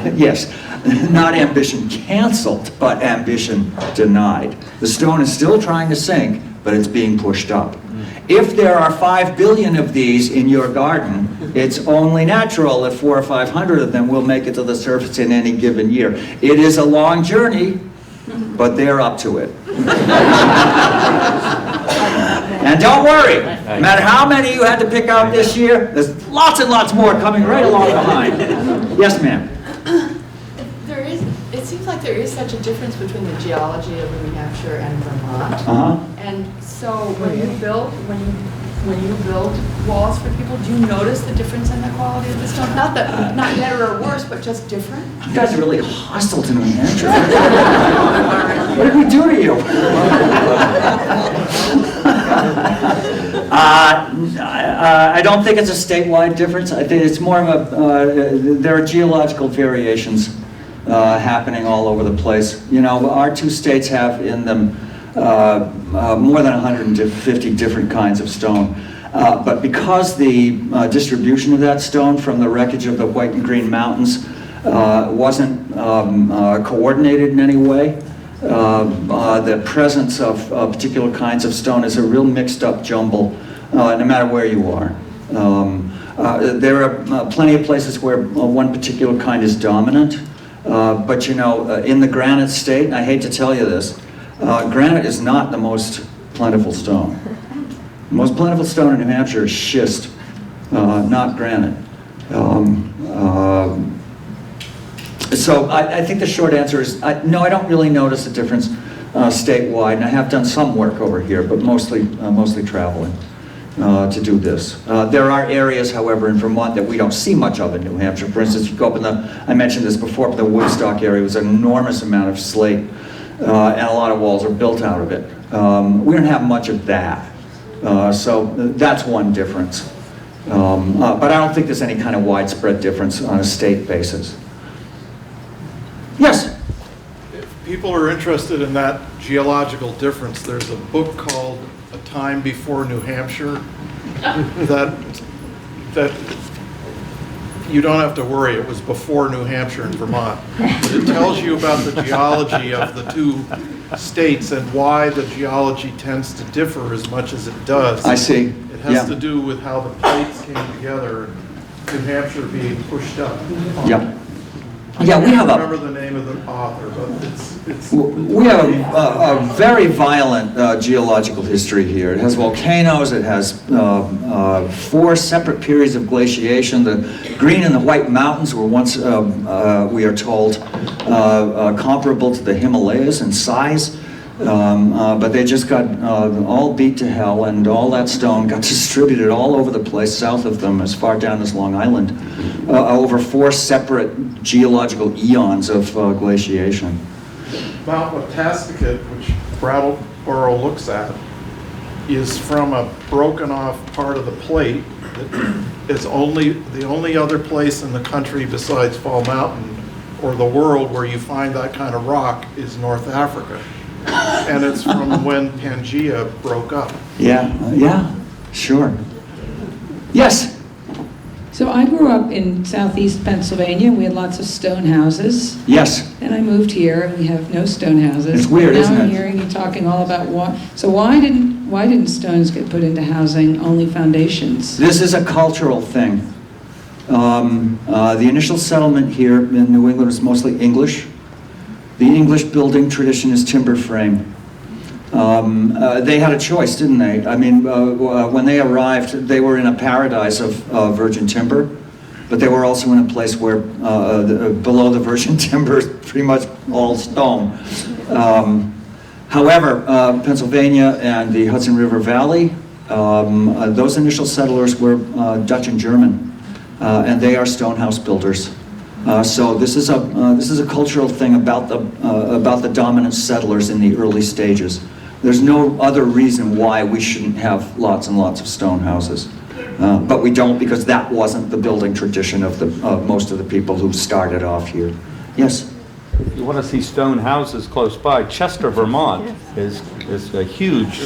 ambition canceled, but ambition denied. The stone is still trying to sink, but it's being pushed up. If there are 5 billion of these in your garden, it's only natural that 400 or 500 of them will make it to the surface in any given year. It is a long journey, but they're up to it. And don't worry, no matter how many you had to pick out this year, there's lots and lots more coming right along behind. Yes, ma'am?
It seems like there is such a difference between the geology of New Hampshire and Vermont. And so when you build walls for people, do you notice the difference in the quality of the stone? Not better or worse, but just different?
You guys are really hostile to New Hampshire. What did we do to you? I don't think it's a statewide difference. I think it's more of there are geological variations happening all over the place. You know, our two states have in them more than 150 different kinds of stone. But because the distribution of that stone from the wreckage of the White and Green Mountains wasn't coordinated in any way, the presence of particular kinds of stone is a real mixed up jumble, no matter where you are. There are plenty of places where one particular kind is dominant, but you know, in the granite state, and I hate to tell you this, granite is not the most plentiful stone. The most plentiful stone in New Hampshire is schist, not granite. So I think the short answer is, no, I don't really notice a difference statewide, and I have done some work over here, but mostly traveling to do this. There are areas, however, in Vermont that we don't see much of in New Hampshire. For instance, you go up in I mentioned this before, but the Woodstock area was an enormous amount of slate, and a lot of walls are built out of it. We don't have much of that, so that's one difference. But I don't think there's any kind of widespread difference on a state basis. Yes?
If people are interested in that geological difference, there's a book called A Time Before New Hampshire that you don't have to worry, it was before New Hampshire and Vermont. But it tells you about the geology of the two states and why the geology tends to differ as much as it does.
I see.
It has to do with how the plates came together, New Hampshire being pushed up.
Yeah. Yeah, we have
I
a...
don't remember the name of the author, but it's
We have a very violent geological history here. It has volcanoes, it has 4 separate periods of glaciation. The Green and the White Mountains were once, we are told, comparable to the Himalayas in size. But they just got all beat to hell, and all that stone got distributed all over the place south of them, as far down as Long Island, over 4 separate geological eons of glaciation.
Mount Wetaskiwin, which Brattleboro looks at, is from a broken off part of the plate that is the only other place in the country besides Fall Mountain or the world where you find that kind of rock is North Africa. And it's from when Pangea broke up.
Yeah, sure. Yes?
So I grew up in southeast Pennsylvania. We had lots of stone houses.
Yes.
Then I moved here, and we have no stone houses.
It's weird, isn't it?
Now I'm hearing you talking all about why. So why didn't stones get put into housing, only foundations?
This is a cultural thing. The initial settlement here in New England was mostly English. The English building tradition is timber frame. They had a choice, didn't they? I mean, when they arrived, they were in a paradise of virgin timber, but they were also in a place where below the virgin timber is pretty much all stone. However, Pennsylvania and the Hudson River Valley, those initial settlers were Dutch and German, and they are stone house builders. So this is a cultural thing about the dominant settlers in the early stages. There's no other reason why we shouldn't have lots and lots of stone houses, but we don't, because that wasn't the building tradition of most of the people who started off here. Yes.
If you want to see stone houses close by, Chester, Vermont is a huge.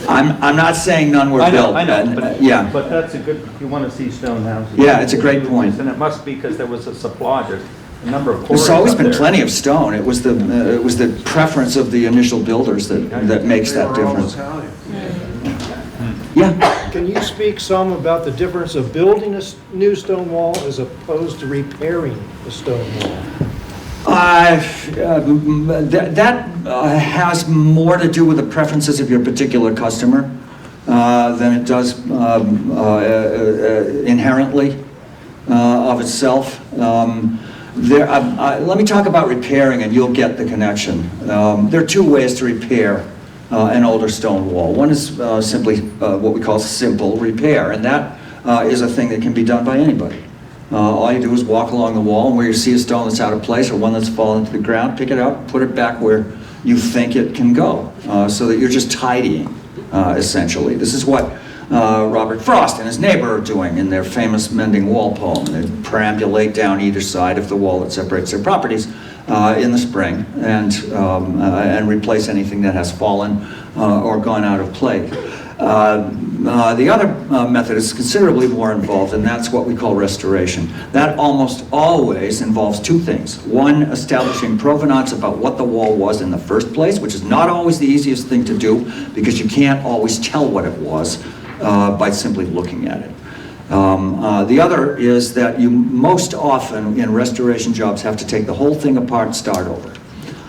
I'm not saying none were built.
I know, but,
yeah.
But that's a good, if you want to see stone houses.
Yeah, it's a great point.
And it must be because there was a supply, there's a number of
There's
quarries
always
up
been
there.
plenty of stone. It was the preference of the initial builders that makes that difference. Yeah.
Can you speak some about the difference of building a new stone wall as opposed to repairing a stone wall?
That has more to do with the preferences of your particular customer than it does inherently of itself. Let me talk about repairing, and you'll get the connection. There are 2 ways to repair an older stone wall. One is simply what we call simple repair, and that is a thing that can be done by anybody. All you do is walk along the wall, and where you see a stone that's out of place or one that's fallen to the ground, pick it up, put it back where you think it can go, so that you're just tidying, essentially. This is what Robert Frost and his neighbor are doing in their famous Mending Wall poem. They perambulate down either side of the wall that separates their properties in the spring and replace anything that has fallen or gone out of place. The other method is considerably more involved, and that's what we call restoration. That almost always involves 2 things. One, establishing provenance about what the wall was in the first place, which is not always the easiest thing to do, because you can't always tell what it was by simply looking at it. The other is that you most often in restoration jobs have to take the whole thing apart and start over.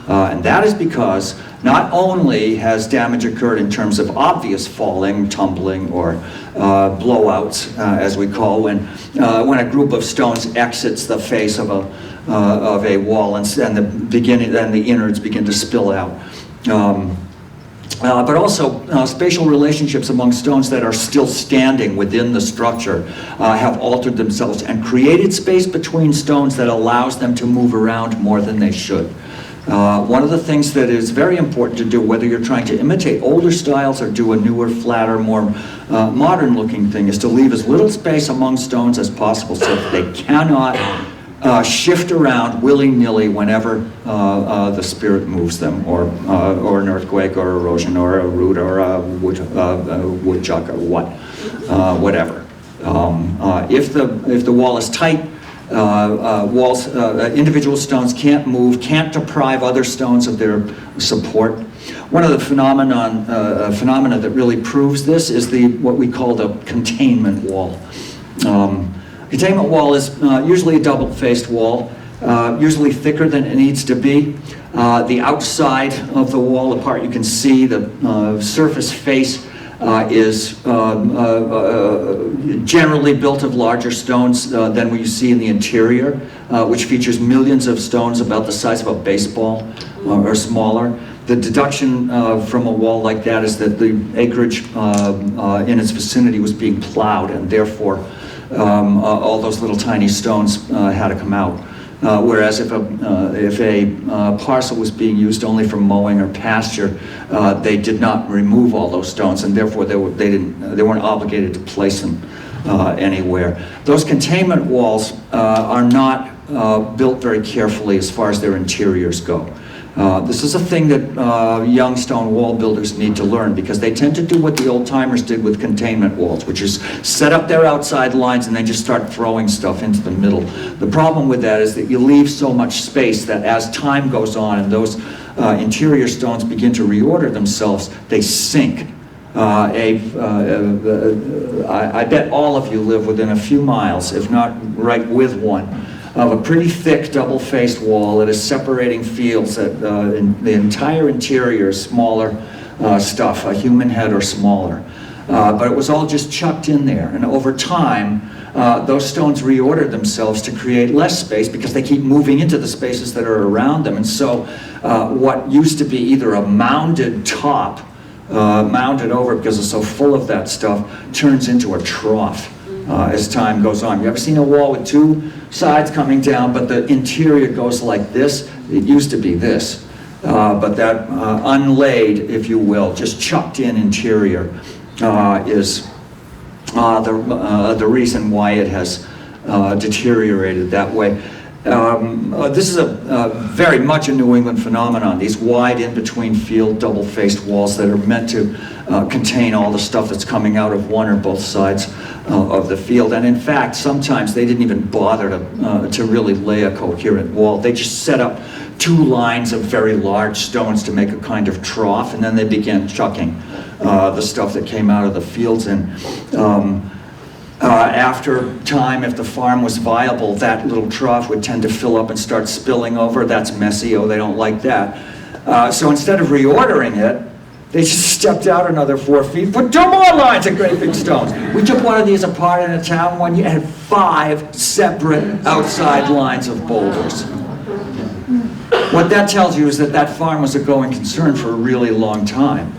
And that is because not only has damage occurred in terms of obvious falling, tumbling, or blowouts, as we call when a group of stones exits the face of a wall and the innards begin to spill out. But also spatial relationships among stones that are still standing within the structure have altered themselves and created space between stones that allows them to move around more than they should. One of the things that is very important to do, whether you're trying to imitate older styles or do a newer, flatter, more modern-looking thing, is to leave as little space among stones as possible so that they cannot shift around willy-nilly whenever the spirit moves them, or an earthquake, or erosion, or a root, or a woodchuck, or whatever. If the wall is tight, walls, individual stones can't move, can't deprive other stones of their support. One of the phenomena that really proves this is what we call the containment wall. Containment wall is usually a double-faced wall, usually thicker than it needs to be. The outside of the wall, the part you can see, the surface face, is generally built of larger stones than what you see in the interior, which features millions of stones about the size of a baseball or smaller. The deduction from a wall like that is that the acreage in its vicinity was being plowed, and therefore all those little tiny stones had to come out. Whereas if a parcel was being used only for mowing or pasture, they did not remove all those stones, and therefore they weren't obligated to place them anywhere. Those containment walls are not built very carefully as far as their interiors go. This is a thing that young stone wall builders need to learn, because they tend to do what the old timers did with containment walls, which is set up their outside lines and then just start throwing stuff into the middle. The problem with that is that you leave so much space that as time goes on and those interior stones begin to reorder themselves, they sink. I bet all of you live within a few miles, if not right with one, of a pretty thick double-faced wall that is separating fields that the entire interior is smaller stuff, a human head or smaller. But it was all just chucked in there, and over time those stones reordered themselves to create less space because they keep moving into the spaces that are around them. And so what used to be either a mounded top, mounded over because it's so full of that stuff, turns into a trough as time goes on. You ever seen a wall with two sides coming down, but the interior goes like this? It used to be this. But that unlaid, if you will, just chucked in interior is the reason why it has deteriorated that way. This is a very much a New England phenomenon, these wide in-between field double-faced walls that are meant to contain all the stuff that's coming out of one or both sides of the field. And in fact, sometimes they didn't even bother to really lay a coherent wall. They just set up two lines of very large stones to make a kind of trough, and then they began chucking the stuff that came out of the fields in. After time, if the farm was viable, that little trough would tend to fill up and start spilling over. That's messy. Oh, they don't like that. So instead of reordering it, they just stepped out another 4 feet, put two more lines of great big stones. We took one of these apart in a town one year, had 5 separate outside lines of boulders. What that tells you is that that farm was a going concern for a really long time.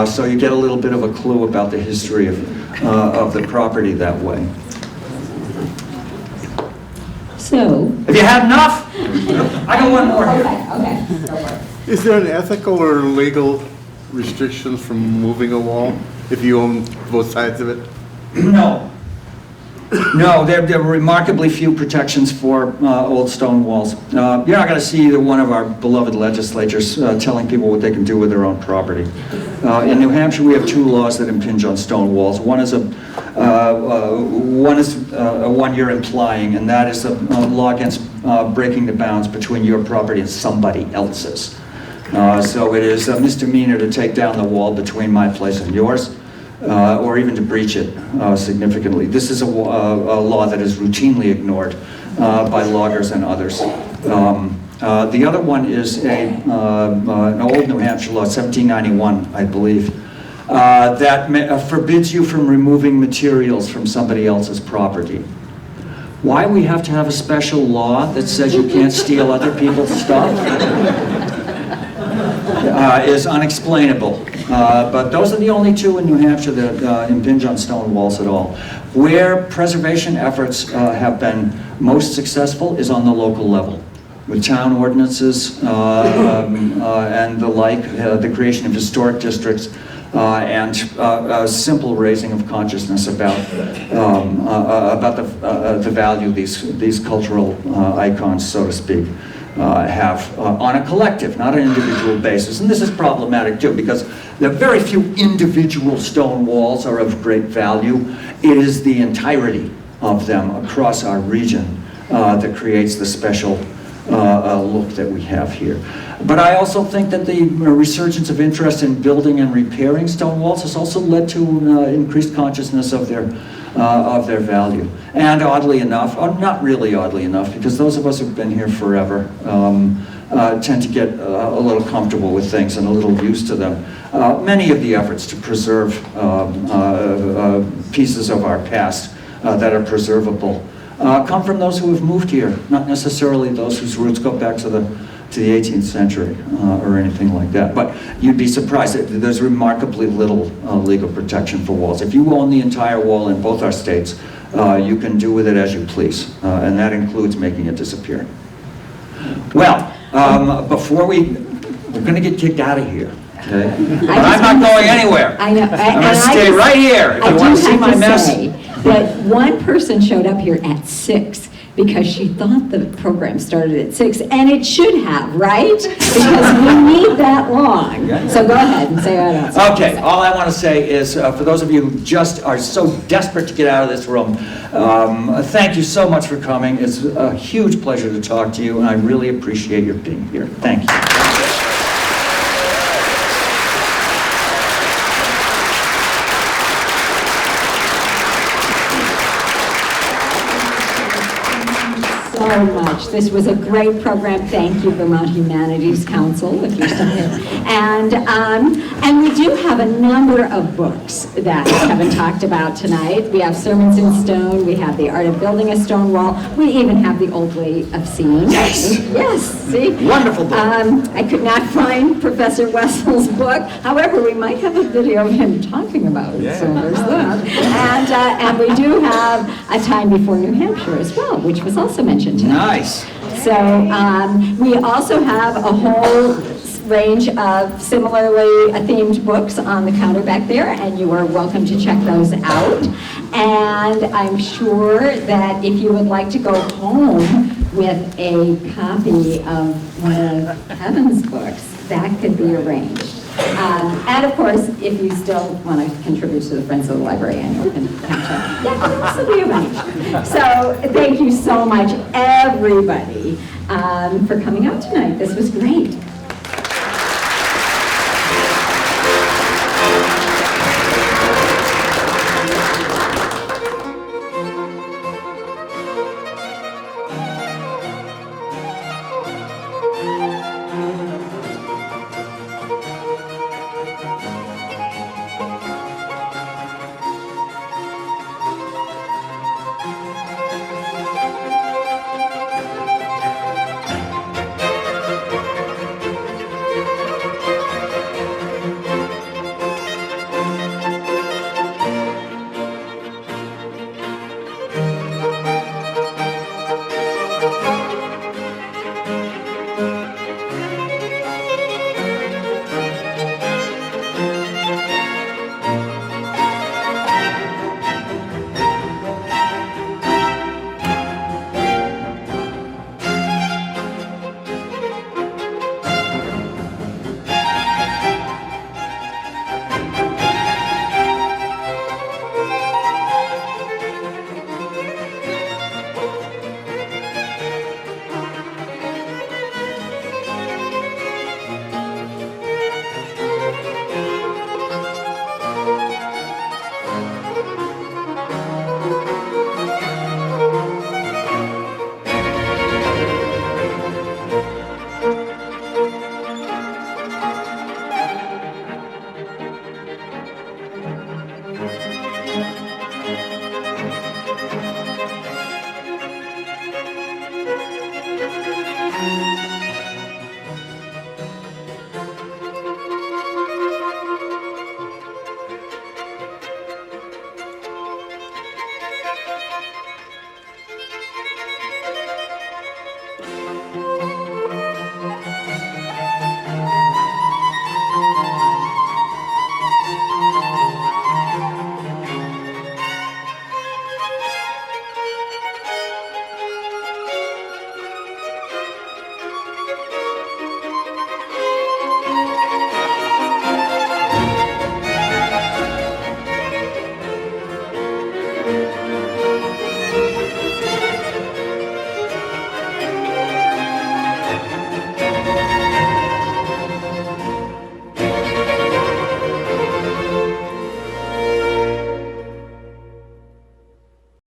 So you get a little bit of a clue about the history of the property that way.
So,
have you had enough? I got one more here.
Okay, go for it.
Is there an ethical or legal restriction from moving a wall if you own both sides of it?
No. No, there are remarkably few protections for old stone walls. You're not going to see either one of our beloved legislatures telling people what they can do with their own property. In New Hampshire, we have 2 laws that impinge on stone walls. One is a one you're implying, and that is a law against breaking the bounds between your property and somebody else's. So it is a misdemeanor to take down the wall between my place and yours, or even to breach it significantly. This is a law that is routinely ignored by loggers and others. The other one is an old New Hampshire law, 1791, I believe, that forbids you from removing materials from somebody else's property. Why we have to have a special law that says you can't steal other people's stuff is unexplainable. But those are the only 2 in New Hampshire that impinge on stone walls at all. Where preservation efforts have been most successful is on the local level, with town ordinances and the like, the creation of historic districts, and simple raising of consciousness about the value these cultural icons, so to speak, have on a collective, not an individual basis. And this is problematic too, because there are very few individual stone walls are of great value. It is the entirety of them across our region that creates the special look that we have here. But I also think that the resurgence of interest in building and repairing stone walls has also led to increased consciousness of their value. And oddly enough, or not really oddly enough, because those of us who've been here forever tend to get a little comfortable with things and a little used to them. Many of the efforts to preserve pieces of our past that are preservable come from those who have moved here, not necessarily those whose roots go back to the 18th century or anything like that. But you'd be surprised. There's remarkably little legal protection for walls. If you own the entire wall in both our states, you can do with it as you please, and that includes making it disappear. Well, before we're going to get kicked out of here. Okay? But I'm not going anywhere.
I know.
I'm going to stay right here. If you want to see my mess.
But one person showed up here at 6 because she thought the program started at 6, and it should have, right? Because we need that long. So go ahead and say what else.
Okay, all I want to say is, for those of you who just are so desperate to get out of this room, thank you so much for coming. It's a huge pleasure to talk to you, and I really appreciate your being here. Thank you.
So much. This was a great program. Thank you, Vermont Humanities Council, if you're still here. And we do have a number of books that Kevin talked about tonight. We have Sermons in Stone. We have The Art of Building a Stone Wall. We even have The Old Way of Seeing.
Yes!
Yes, see?
Wonderful book.
I could not find Professor Wessel's book. However, we might have a video of him talking about it, so there's that. And we do have A Time Before New Hampshire as well, which was also mentioned tonight.
Nice.
So we also have a whole range of similarly themed books on the counter back there, and you are welcome to check those out. And I'm sure that if you would like to go home with a copy of one of Kevin's books, that could be arranged. And of course, if you still want to contribute to the Friends of the Library annual convention, that can also be arranged. So thank you so much, everybody, for coming out tonight. This was great.